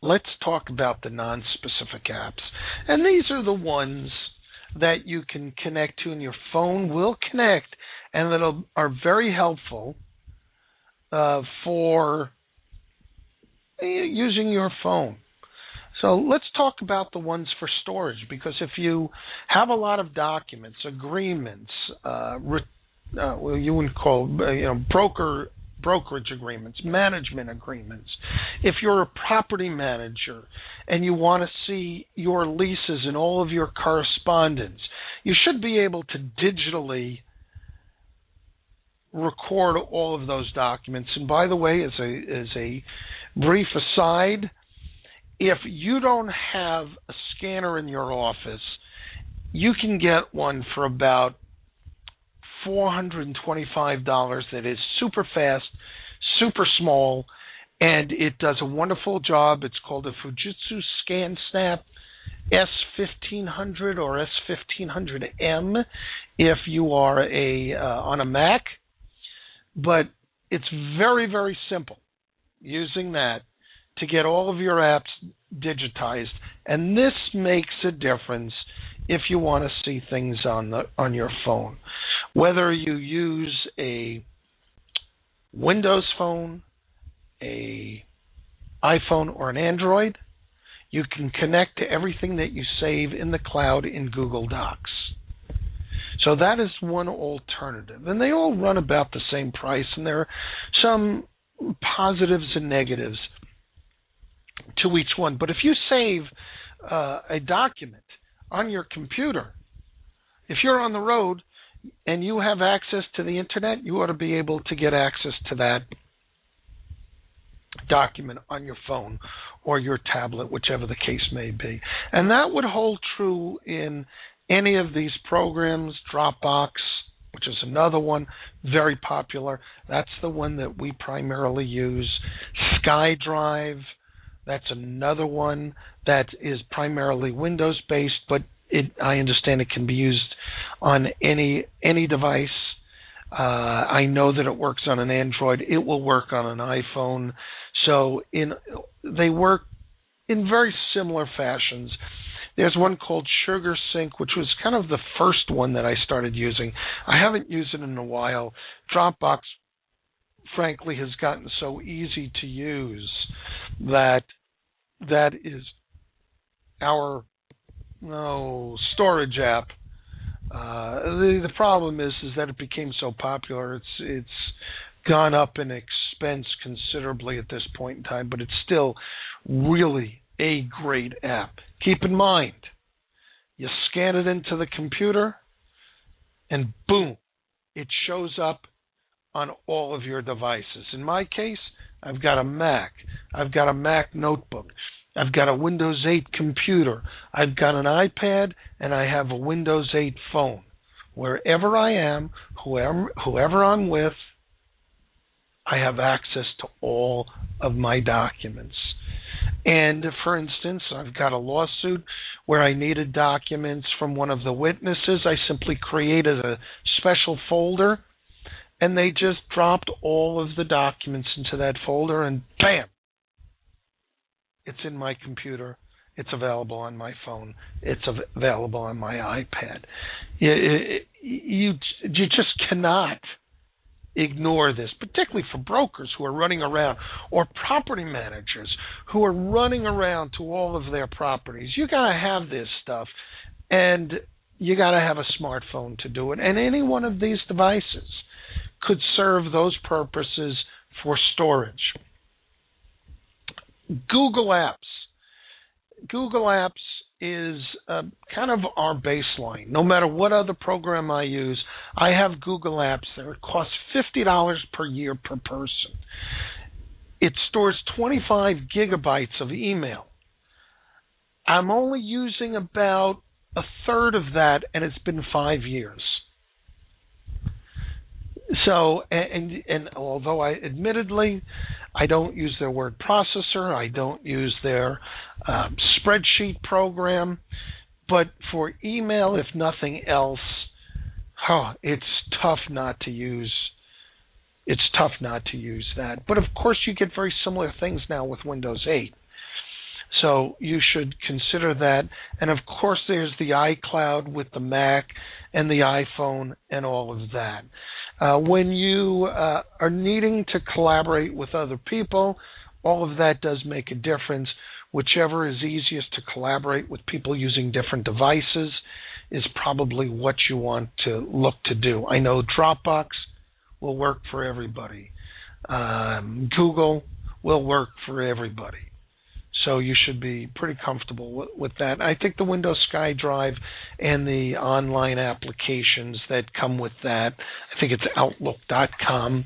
[SPEAKER 2] let's talk about the non-specific apps. And these are the ones that you can connect to, and your phone will connect, and that are very helpful for using your phone. So let's talk about the ones for storage, because if you have a lot of documents, agreements, you would call brokerage agreements, management agreements. If you're a property manager and you want to see your leases and all of your correspondence, you should be able to digitally record all of those documents. And by the way, as a brief aside, if you don't have a scanner in your office, you can get one for about $425 that is super fast, super small, and it does a wonderful job. It's called a Fujitsu ScanSnap S1500 or S1500M if you are on a Mac. But it's very, very simple using that to get all of your apps digitized, and this makes a difference if you want to see things on your phone. Whether you use a Windows phone, a iPhone, or an Android, you can connect to everything that you save in the cloud in Google Docs. So that is one alternative. And they all run about the same price, and there are some positives and negatives to each one. But if you save a document on your computer, if you're on the road and you have access to the internet, you ought to be able to get access to that document on your phone or your tablet, whichever the case may be. And that would hold true in any of these programs. Dropbox, which is another one, very popular. That's the one that we primarily use. SkyDrive, that's another one that is primarily Windows-based, but I understand it can be used on any device. I know that it works on an Android. It will work on an iPhone. So they work in very similar fashions. There's one called SugarSync, which was kind of the first one that I started using. I haven't used it in a while. Dropbox, frankly, has gotten so easy to use that is our storage app. The problem is that it became so popular. It's gone up in expense considerably at this point in time, but it's still really a great app. Keep in mind, you scan it into the computer, and boom, it shows up on all of your devices. In my case, I've got a Mac. I've got a Mac notebook. I've got a Windows 8 computer. I've got an iPad, and I have a Windows 8 phone. Wherever I am, whoever I'm with, I have access to all of my documents. And for instance, I've got a lawsuit where I needed documents from one of the witnesses. I simply created a special folder, and they just dropped all of the documents into that folder, and bam, it's in my computer, It's available on my phone. It's available on my iPad. You just cannot ignore this, particularly for brokers who are running around or property managers who are running around to all of their properties. You got to have this stuff, and you got to have a smartphone to do it. And any one of these devices could serve those purposes for storage. Google Apps. Google Apps is kind of our baseline. No matter what other program I use, I have Google Apps there. It costs $50 per year per person. It stores 25 gigabytes of email. I'm only using about a third of that, and it's been 5 years. So, and although admittedly, I don't use their word processor, I don't use their spreadsheet program, but for email, if nothing else, it's tough not to use. It's tough not to use that. But of course, you get very similar things now with Windows 8. So you should consider that. And of course, there's the iCloud with the Mac and the iPhone and all of that. When you are needing to collaborate with other people, all of that does make a difference. Whichever is easiest to collaborate with people using different devices is probably what you want to look to do. I know Dropbox will work for everybody. Google will work for everybody. So you should be pretty comfortable with that. I think the Windows SkyDrive and the online applications that come with that, I think it's Outlook.com,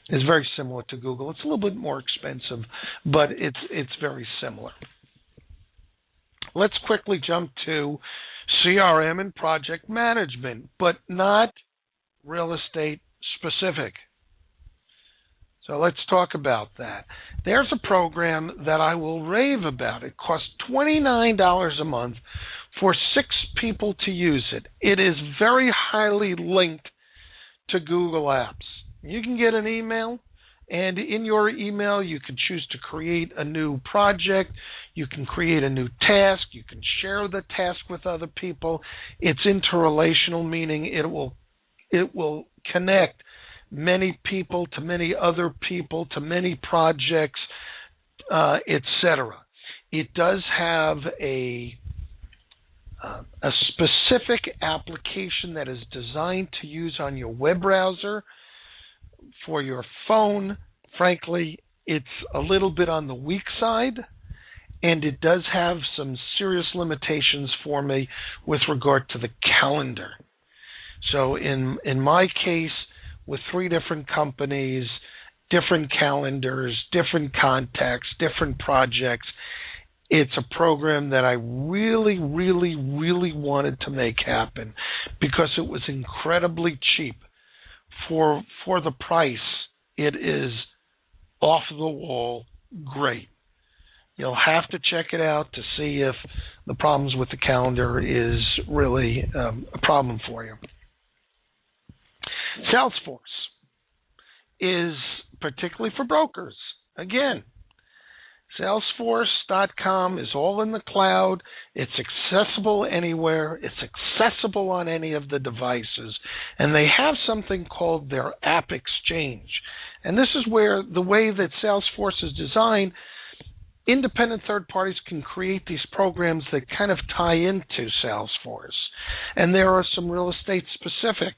[SPEAKER 2] is very similar to Google. It's a little bit more expensive, but it's very similar. Let's quickly jump to CRM and project management, but not real estate specific. So let's talk about that. There's a program that I will rave about. It costs $29 a month for 6 people to use it. It is very highly linked to Google Apps. You can get an email, and in your email you can choose to create a new project. You can create a new task. You can share the task with other people. It's interrelational, meaning it will connect many people to many other people to many projects, etc. It does have a specific application that is designed to use on your web browser. For your phone, frankly, it's a little bit on the weak side, and it does have some serious limitations for me with regard to the calendar. So in my case, with 3 different companies, different calendars, different contacts, different projects, it's a program that I really, really, really wanted to make happen because it was incredibly cheap. For the price, it is off the wall great. You'll have to check it out to see if the problems with the calendar is really a problem for you. Salesforce is particularly for brokers. Again, Salesforce.com is all in the cloud. It's accessible anywhere. It's accessible on any of the devices. And they have something called their App Exchange. And this is where the way that Salesforce is designed, independent third parties can create these programs that kind of tie into Salesforce. And there are some real estate specific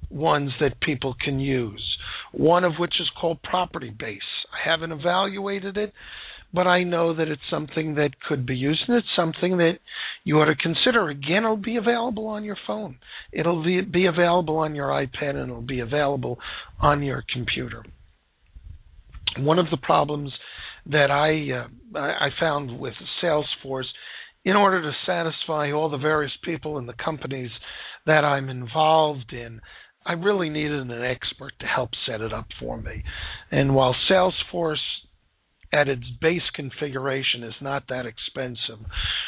[SPEAKER 2] ones that people can use, one of which is called Property Base. I haven't evaluated it, but I know that it's something that could be used, and it's something that you ought to consider. Again, it'll be available on your phone. It'll be available on your iPad, and it'll be available on your computer. One of the problems that I found with Salesforce, in order to satisfy all the various people in the companies that I'm involved in, I really needed an expert to help set it up for me. And while Salesforce at its base configuration is not that expensive,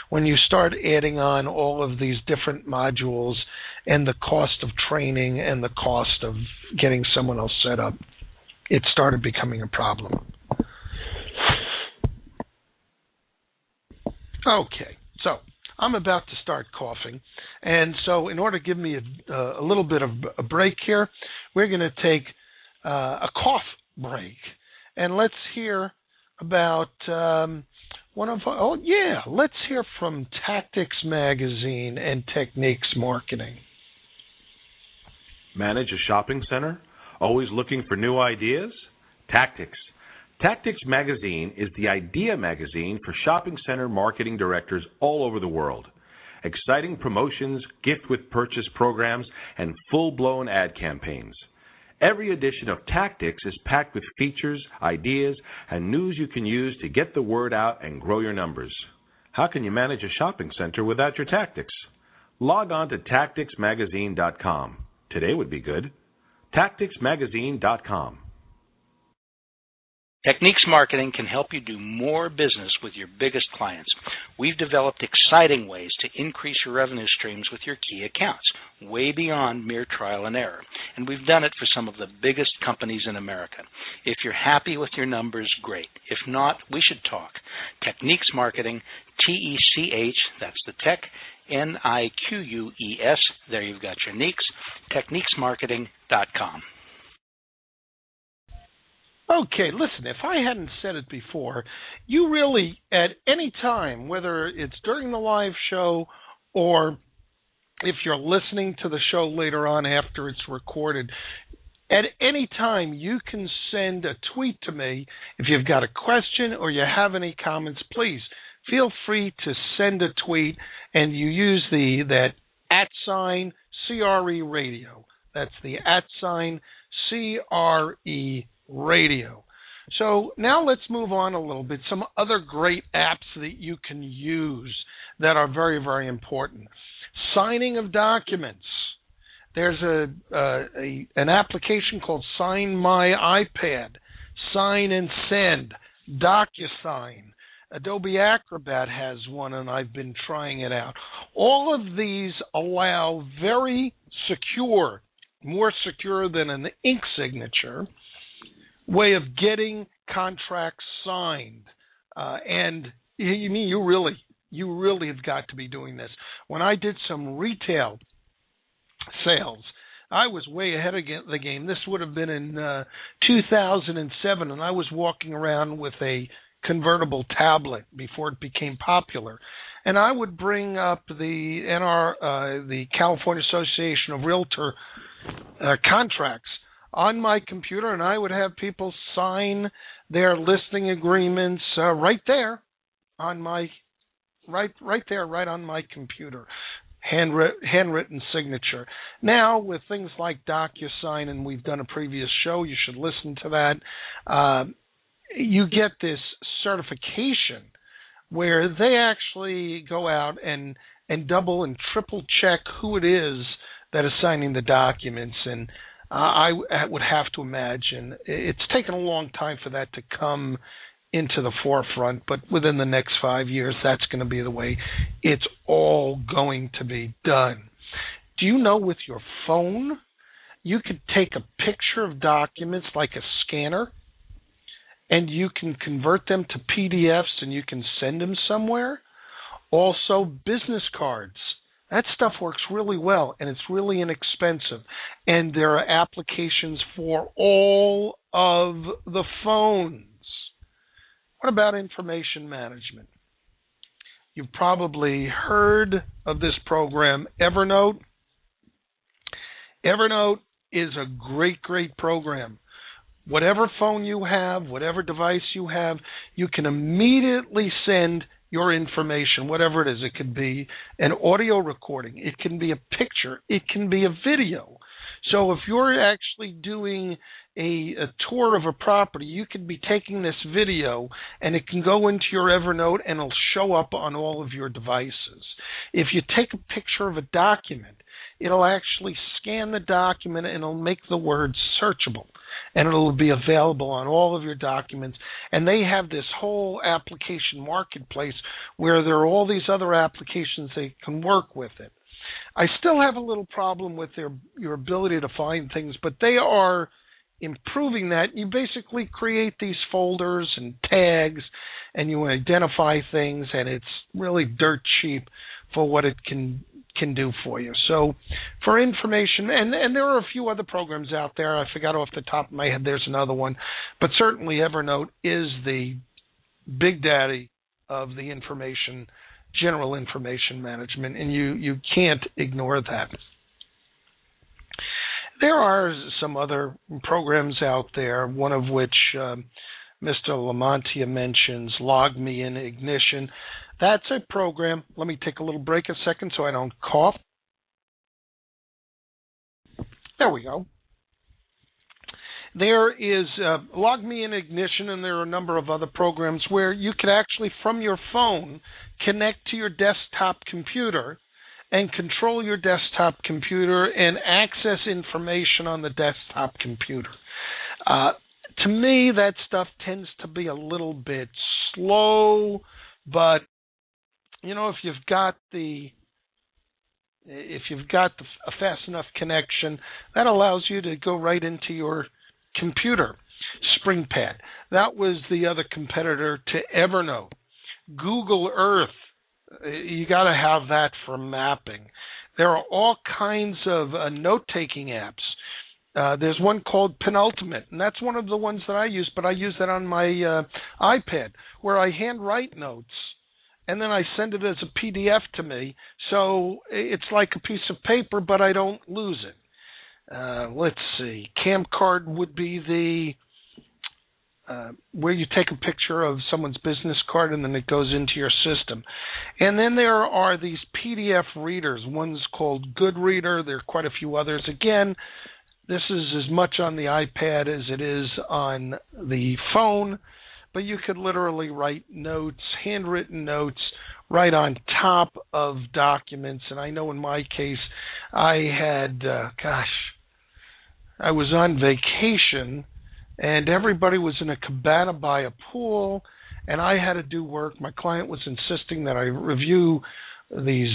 [SPEAKER 2] when you start adding on all of these different modules and the cost of training and the cost of getting someone else set up, it started becoming a problem. Okay, so I'm about to start coughing, and so in order to give me a little bit of a break here, we're going to take a cough break, and let's hear about let's hear from Tactics Magazine and Techniques Marketing.
[SPEAKER 1] Manage a shopping center? Always looking for new ideas? Tactics. Tactics Magazine is the idea magazine for shopping center marketing directors all over the world. Exciting promotions, gift-with-purchase programs, and full-blown ad campaigns. Every edition of Tactics is packed with features, ideas, and news you can use to get the word out and grow your numbers. How can you manage a shopping center without your tactics? Log on to tacticsmagazine.com. Today would be good. tacticsmagazine.com.
[SPEAKER 4] Techniques Marketing can help you do more business with your biggest clients. We've developed exciting ways to increase your revenue streams with your key accounts, way beyond mere trial and error. And we've done it for some of the biggest companies in America. If you're happy with your numbers, great. If not, we should talk. Techniques Marketing, T-E-C-H, that's the tech, N-I-Q-U-E-S, there you've got your Neeks, techniquesmarketing.com.
[SPEAKER 2] Okay, listen, if I hadn't said it before, you really, at any time, whether it's during the live show or if you're listening to the show later on after it's recorded, at any time you can send a tweet to me. If you've got a question or you have any comments, please feel free to send a tweet, and you use that @ CRE Radio. That's the @ CRE Radio. So now let's move on a little bit. Some other great apps that you can use that are very, very important. Signing of documents. There's an application called Sign My iPad, Sign and Send, DocuSign. Adobe Acrobat has one, and I've been trying it out. All of these allow very secure, more secure than an ink signature, way of getting contracts signed. And you really have got to be doing this. When I did some retail sales, I was way ahead of the game. This would have been in 2007, and I was walking around with a convertible tablet before it became popular. And I would bring up the California Association of Realtor contracts on my computer, and I would have people sign their listing agreements right there on my computer, handwritten signature. Now with things like DocuSign, and we've done a previous show, you should listen to that. You get this certification where they actually go out and double and triple check who it is that is signing the documents. And I would have to imagine it's taken a long time for that to come into the forefront, but within the next 5 years, that's going to be the way it's all going to be done. Do you know with your phone, you could take a picture of documents like a scanner, and you can convert them to PDFs and you can send them somewhere? Also, business cards. That stuff works really well, and it's really inexpensive. And there are applications for all of the phones. What about information management? You've probably heard of this program, Evernote. Evernote is a great, great program. Whatever phone you have, whatever device you have, you can immediately send your information, whatever it is. It could be an audio recording. It can be a picture. It can be a video. So if you're actually doing a tour of a property, you could be taking this video, and it can go into your Evernote, and it'll show up on all of your devices. If you take a picture of a document, it'll actually scan the document, and it'll make the words searchable, and it'll be available on all of your documents. And they have this whole application marketplace where there are all these other applications that can work with it. I still have a little problem with your ability to find things, but they are improving that, you basically create these folders and tags, and you identify things, and it's really dirt cheap for what it can do for you. So for information, and there are a few other programs out there. I forgot off the top of my head, there's another one. But certainly Evernote is the big daddy of the general information management, and you can't ignore that. There are some other programs out there, one of which Mr. Lamontia mentions, LogMeIn Ignition. That's a program. Let me take a little break a second so I don't cough. There we go. There is LogMeIn Ignition, and there are a number of other programs where you can actually, from your phone, connect to your desktop computer and control your desktop computer and access information on the desktop computer. To me, that stuff tends to be a little bit slow, but if you've got a fast enough connection, that allows you to go right into your computer. SpringPad, that was the other competitor to Evernote. Google Earth, you got to have that for mapping. There are all kinds of note-taking apps. There's one called Penultimate, and that's one of the ones that I use, but I use that on my iPad, where I handwrite notes, and then I send it as a PDF to me, so it's like a piece of paper, but I don't lose it. Let's see. Camcard would be the where you take a picture of someone's business card and then it goes into your system. And then there are these PDF readers. One's called Goodreader. There are quite a few others. Again, this is as much on the iPad as it is on the phone, but you could literally write notes, handwritten notes, right on top of documents. And I know in my case, I had, I was on vacation, and everybody was in a cabana by a pool, and I had to do work. My client was insisting that I review these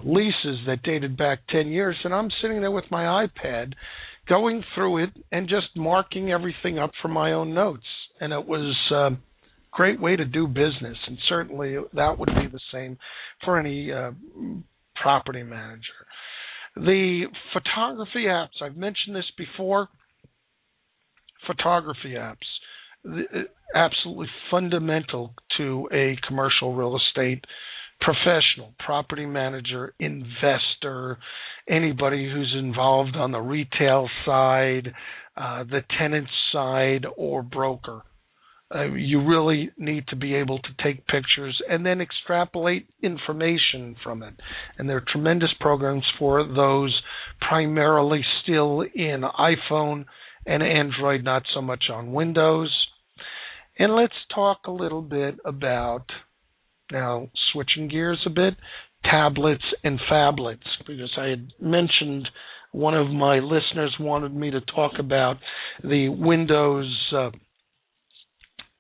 [SPEAKER 2] leases that dated back 10 years, and I'm sitting there with my iPad going through it and just marking everything up for my own notes. And it was a great way to do business, and certainly that would be the same for any property manager. The photography apps, I've mentioned this before. Photography apps, absolutely fundamental to a commercial real estate professional, property manager, investor, anybody who's involved on the retail side, the tenant side, or broker. You really need to be able to take pictures and then extrapolate information from it. And there are tremendous programs for those, primarily still in iPhone and Android, not so much on Windows. And let's talk a little bit about, now switching gears a bit, tablets and phablets, because I had mentioned one of my listeners wanted me to talk about the Windows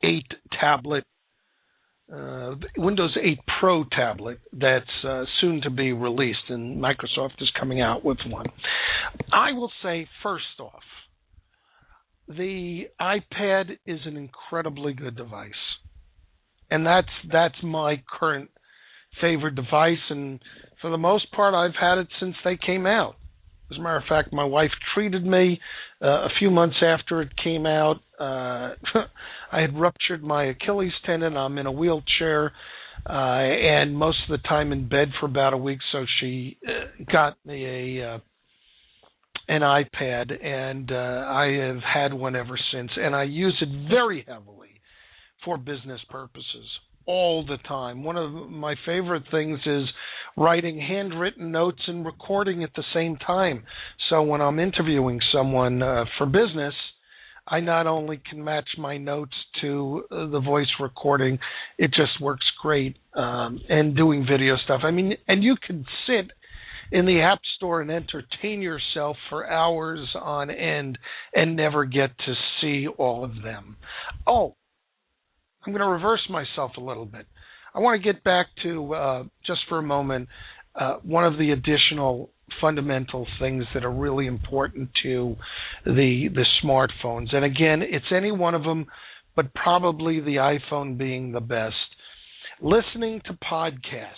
[SPEAKER 2] 8 tablet, Windows 8 Pro tablet that's soon to be released, and Microsoft is coming out with one. I will say, first off, the iPad is an incredibly good device, and that's my current favorite device, and for the most part, I've had it since they came out. As a matter of fact, my wife treated me a few months after it came out. I had ruptured my Achilles tendon. I'm in a wheelchair, and most of the time in bed for about a week, so she got me an iPad, and I have had one ever since, and I use it very heavily for business purposes all the time. One of my favorite things is writing handwritten notes and recording at the same time. So when I'm interviewing someone for business, I not only can match my notes to the voice recording, it just works great, and doing video stuff. I mean, and you can sit in the App Store and entertain yourself for hours on end and never get to see all of them. Oh, I'm going to reverse myself a little bit. I want to get back to, just for a moment, one of the additional fundamental things that are really important to the smartphones. And again, it's any one of them, but probably the iPhone being the best. Listening to podcasts.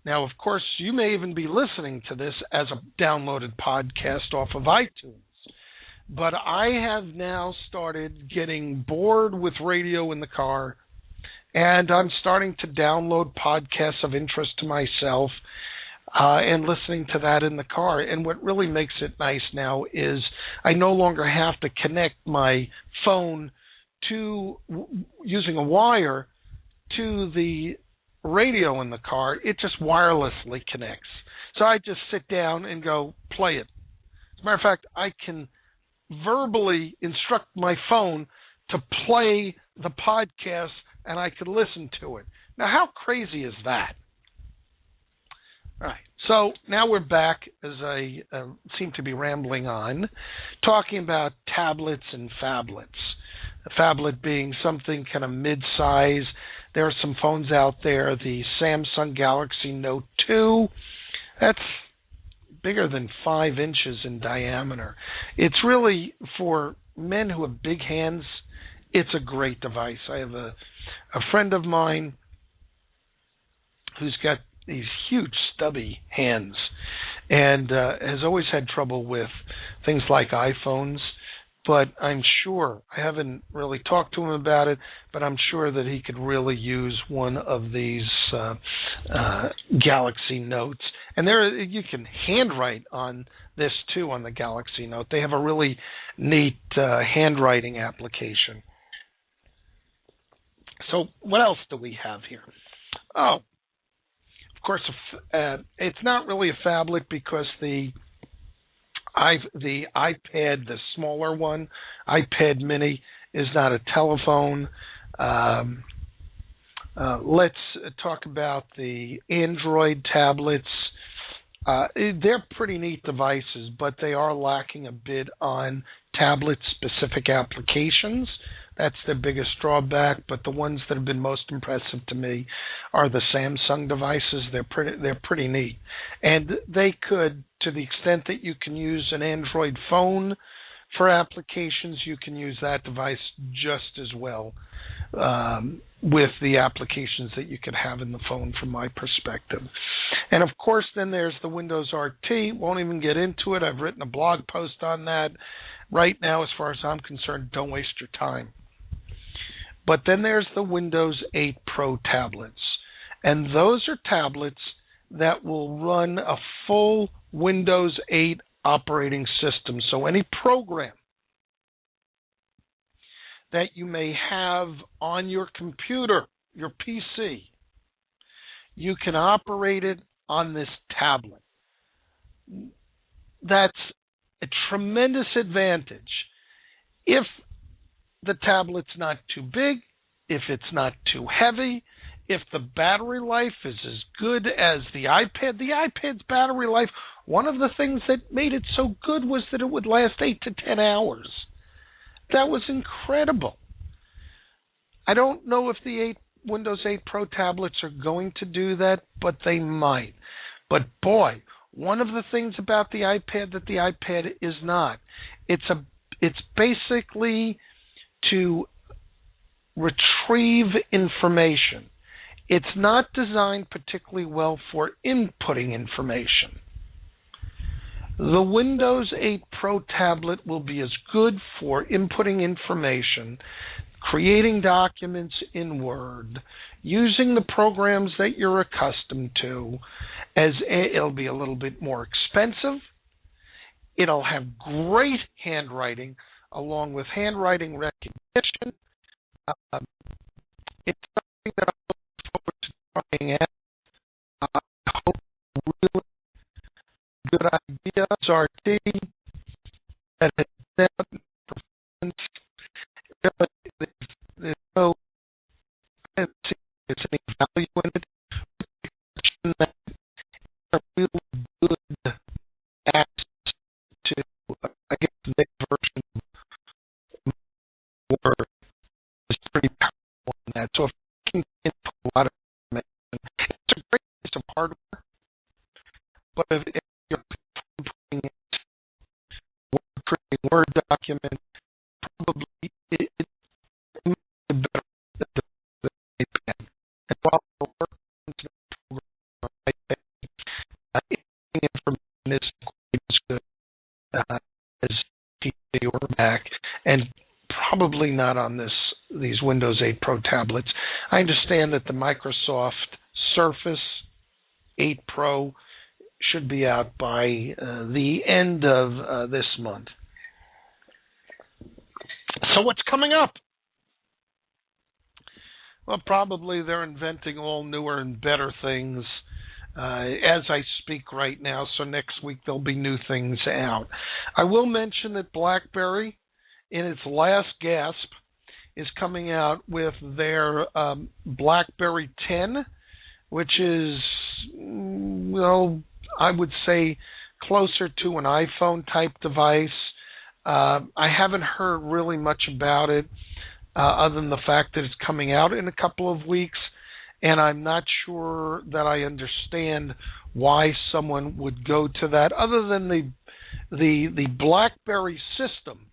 [SPEAKER 2] Now, of course, you may even be listening to this as a downloaded podcast off of iTunes. But I have now started getting bored with radio in the car, and I'm starting to download podcasts of interest to myself and listening to that in the car. And what really makes it nice now is I no longer have to connect my phone to using a wire to the radio in the car. It just wirelessly connects. So I just sit down and go, play it. As a matter of fact, I can verbally instruct my phone to play the podcast and I could listen to it. Now, how crazy is that? All right. So now we're back, as I seem to be rambling on, talking about tablets and phablets. A phablet being something kind of mid-size. There are some phones out there, the Samsung Galaxy Note 2. That's bigger than 5 inches in diameter. It's really, for men who have big hands, it's a great device. I have a friend of mine who's got these huge stubby hands and has always had trouble with things like iPhones. But I'm sure, I haven't really talked to him about it, but I'm sure that he could really use one of these Galaxy Notes. And you can handwrite on this too, on the Galaxy Note. They have a really neat handwriting application. So what else do we have here? Oh, of course, it's not really a phablet because the iPad, the smaller one, iPad Mini, is not a telephone. Let's talk about the Android tablets. They're pretty neat devices, but they are lacking a bit on tablet-specific applications. That's the biggest drawback, but the ones that have been most impressive to me are the Samsung devices. They're pretty neat. And they could, to the extent that you can use an Android phone for applications, you can use that device just as well with the applications that you could have in the phone from my perspective. And of course, then there's the Windows RT. Won't even get into it. I've written a blog post on that. Right now, as far as I'm concerned, don't waste your time. But then there's the Windows 8 Pro tablets. And those are tablets that will run a full Windows 8 operating system. So any program that you may have on your computer, your PC, you can operate it on this tablet. That's a tremendous advantage if the tablet's not too big, if it's not too heavy, if the battery life is as good as the iPad. The iPad's battery life, one of the things that made it so good was that it would last 8 to 10 hours. That was incredible. I don't know if the Windows 8 Pro tablets are going to do that, but they might. But boy, one of the things about the iPad that the iPad is not, it's basically to retrieve information. It's not designed particularly well for inputting information. The Windows 8 Pro tablet will be as good for inputting information, creating documents in Word, using the programs that you're accustomed to, as it'll be a little bit more expensive. It'll have great handwriting, along with handwriting recognition. It's something that I'm looking forward to trying out. I hope really good idea. RT that has done performance. There's no, I don't see there's any value in it. That a really good access to, I guess, the next version of Word is pretty powerful in that. So if you can input a lot of information, it's a great piece of hardware. But if document, probably it might be better than the iPad. And while the work on the iPad, information is quite as good as PC or Mac, and probably not on these Windows 8 Pro tablets. I understand that the Microsoft Surface 8 Pro should be out by the end of this month. So what's coming up? Well, probably they're inventing all newer and better things as I speak right now, so next week there'll be new things out. I will mention that BlackBerry, in its last gasp, is coming out with their BlackBerry 10, which is, well, I would say closer to an iPhone type device. I haven't heard really much about it other than the fact that it's coming out in a couple of weeks, and I'm not sure that I understand why someone would go to that other than the BlackBerry system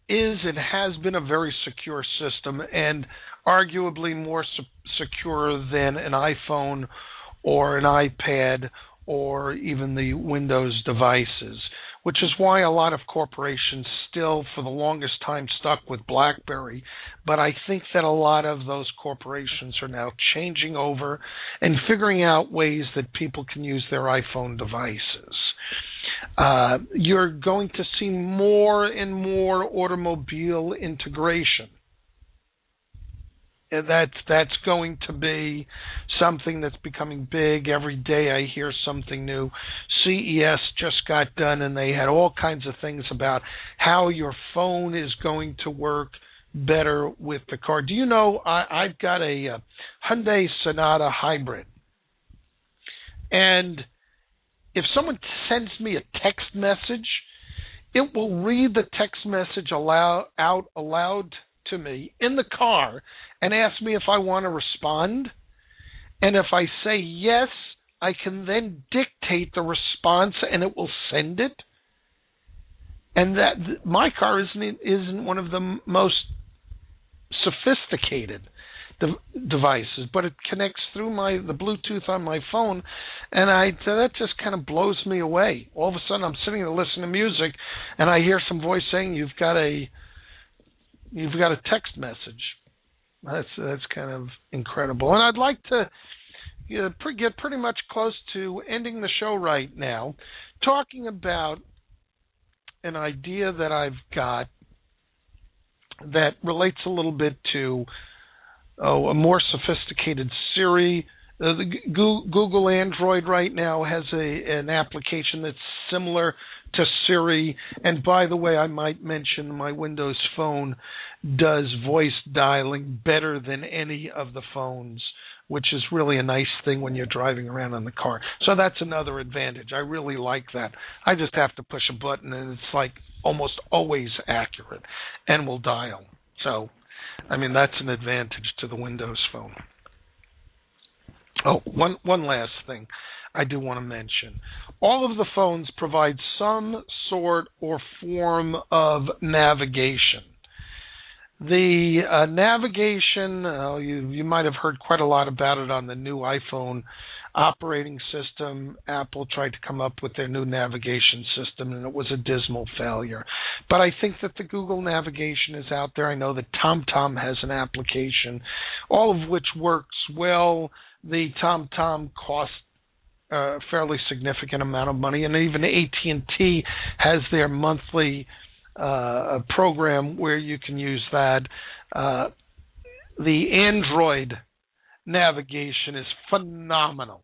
[SPEAKER 2] is and has been a very secure system, and arguably more secure than an iPhone or an iPad or even the Windows devices, which is why a lot of corporations still, for the longest time, stuck with BlackBerry. But I think that a lot of those corporations are now changing over and figuring out ways that people can use their iPhone devices. You're going to see more and more automobile integration. That's going to be something that's becoming big. Every day I hear something new. CES just got done, and they had all kinds of things about how your phone is going to work better with the car. Do you know, I've got a Hyundai Sonata Hybrid, and if someone sends me a text message, it will read the text message out aloud to me in the car and ask me if I want to respond. And if I say yes, I can then dictate the response and it will send it. And that my car isn't one of the most sophisticated devices, but it connects through the Bluetooth on my phone, and that just kind of blows me away. All of a sudden, I'm sitting there listening to music, and I hear some voice saying, "You've got a text message." That's kind of incredible, and I'd like to get pretty much close to ending the show right now, talking about an idea that I've got that relates a little bit to a more sophisticated Siri. The Google Android right now has an application that's similar to Siri. And by the way, I might mention my Windows Phone does voice dialing better than any of the phones, which is really a nice thing when you're driving around in the car. So that's another advantage. I really like that. I just have to push a button, and it's like almost always accurate and will dial. So, I mean, that's an advantage to the Windows Phone. Oh, one last thing I do want to mention. All of the phones provide some sort or form of navigation. The navigation, you might have heard quite a lot about it on the new iPhone operating system. Apple tried to come up with their new navigation system, and it was a dismal failure. But I think that the Google navigation is out there. I know that TomTom has an application, all of which works well. The TomTom costs a fairly significant amount of money, and even At&t has their monthly program where you can use that. The Android navigation is phenomenal.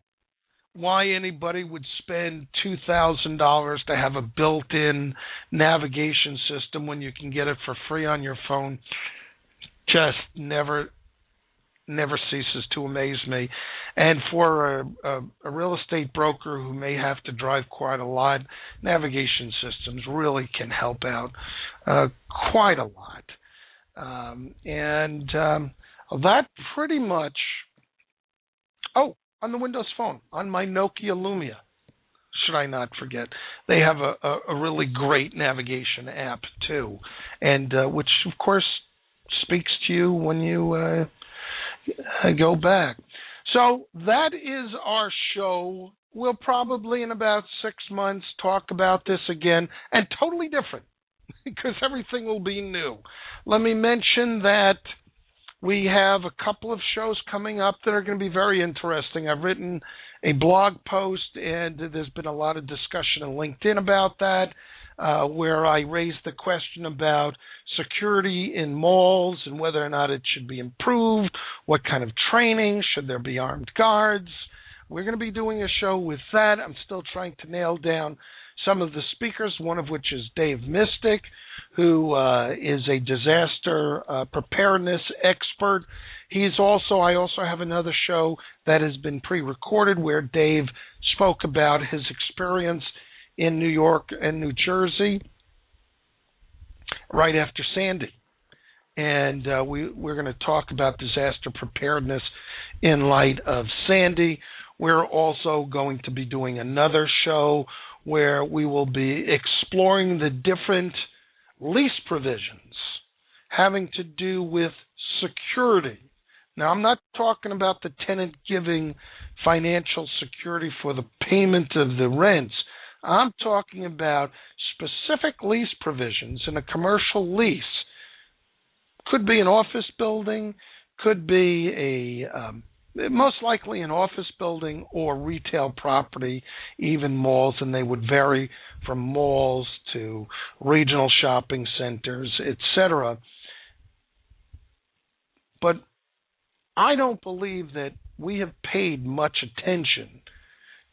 [SPEAKER 2] Why anybody would spend $2,000 to have a built-in navigation system when you can get it for free on your phone just never ceases to amaze me. And for a real estate broker who may have to drive quite a lot, navigation systems really can help out quite a lot. That pretty much... Oh, on the Windows Phone, on my Nokia Lumia. should I not forget? They have a really great navigation app too, and which of course speaks to you when you go back. So that is our show. We'll probably in about 6 months talk about this again, and totally different, because everything will be new. Let me mention that we have a couple of shows coming up that are going to be very interesting. I've written a blog post, and there's been a lot of discussion on LinkedIn about that, where I raised the question about security in malls and whether or not it should be improved, what kind of training, should there be armed guards. We're going to be doing a show with that. I'm still trying to nail down some of the speakers, one of which is Dave Mystic, who is a disaster preparedness expert. I also have another show that has been pre-recorded where Dave spoke about his experience in New York and New Jersey right after Sandy. And we're going to talk about disaster preparedness in light of Sandy. We're also going to be doing another show where we will be exploring the different lease provisions having to do with security. Now, I'm not talking about the tenant giving financial security for the payment of the rents. I'm talking about specific lease provisions in a commercial lease. Could be an office building, could be most likely an office building or retail property, even malls, and they would vary from malls to regional shopping centers, etc. But I don't believe that we have paid much attention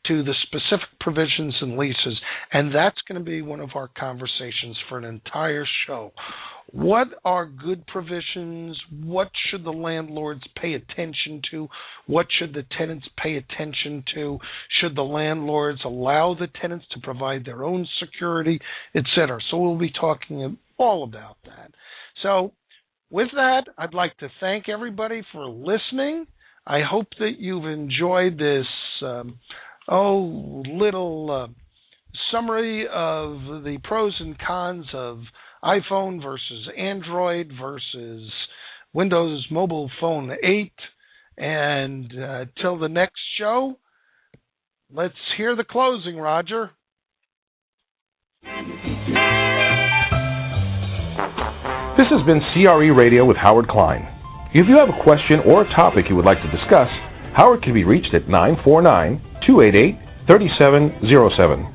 [SPEAKER 2] to the specific provisions and leases, and that's going to be one of our conversations for an entire show. What are good provisions? What should the landlords pay attention to? What should the tenants pay attention to? Should the landlords allow the tenants to provide their own security, etc.? So we'll be talking all about that. So with that, I'd like to thank everybody for listening. I hope that you've enjoyed this little summary of the pros and cons of iPhone versus Android versus Windows Mobile Phone 8. And till the next show, let's hear the closing, Roger.
[SPEAKER 1] This has been CRE Radio with Howard Klein. If you have a question or a topic you would like to discuss, Howard can be reached at 949-288-3707.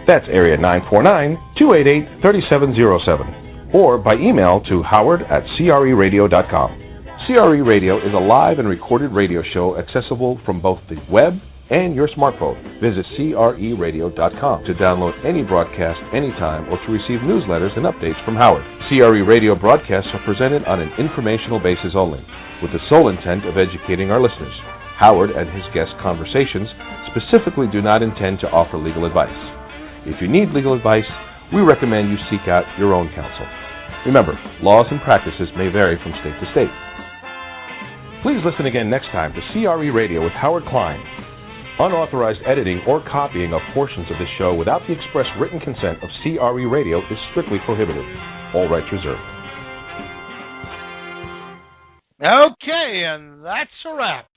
[SPEAKER 1] That's area 949-288-3707. Or by email to howard@creradio.com. CRE Radio is a live and recorded radio show accessible from both the web and your smartphone. Visit creradio.com to download any broadcast anytime or to receive newsletters and updates from Howard. CRE Radio broadcasts are presented on an informational basis only, with the sole intent of educating our listeners. Howard and his guest conversations specifically do not intend to offer legal advice. If you need legal advice, we recommend you seek out your own counsel. Remember, laws and practices may vary from state to state. Please listen again next time to CRE Radio with Howard Klein. Unauthorized editing or copying of portions of this show without the express written consent of CRE Radio is strictly prohibited. All rights reserved.
[SPEAKER 2] Okay, and that's a wrap.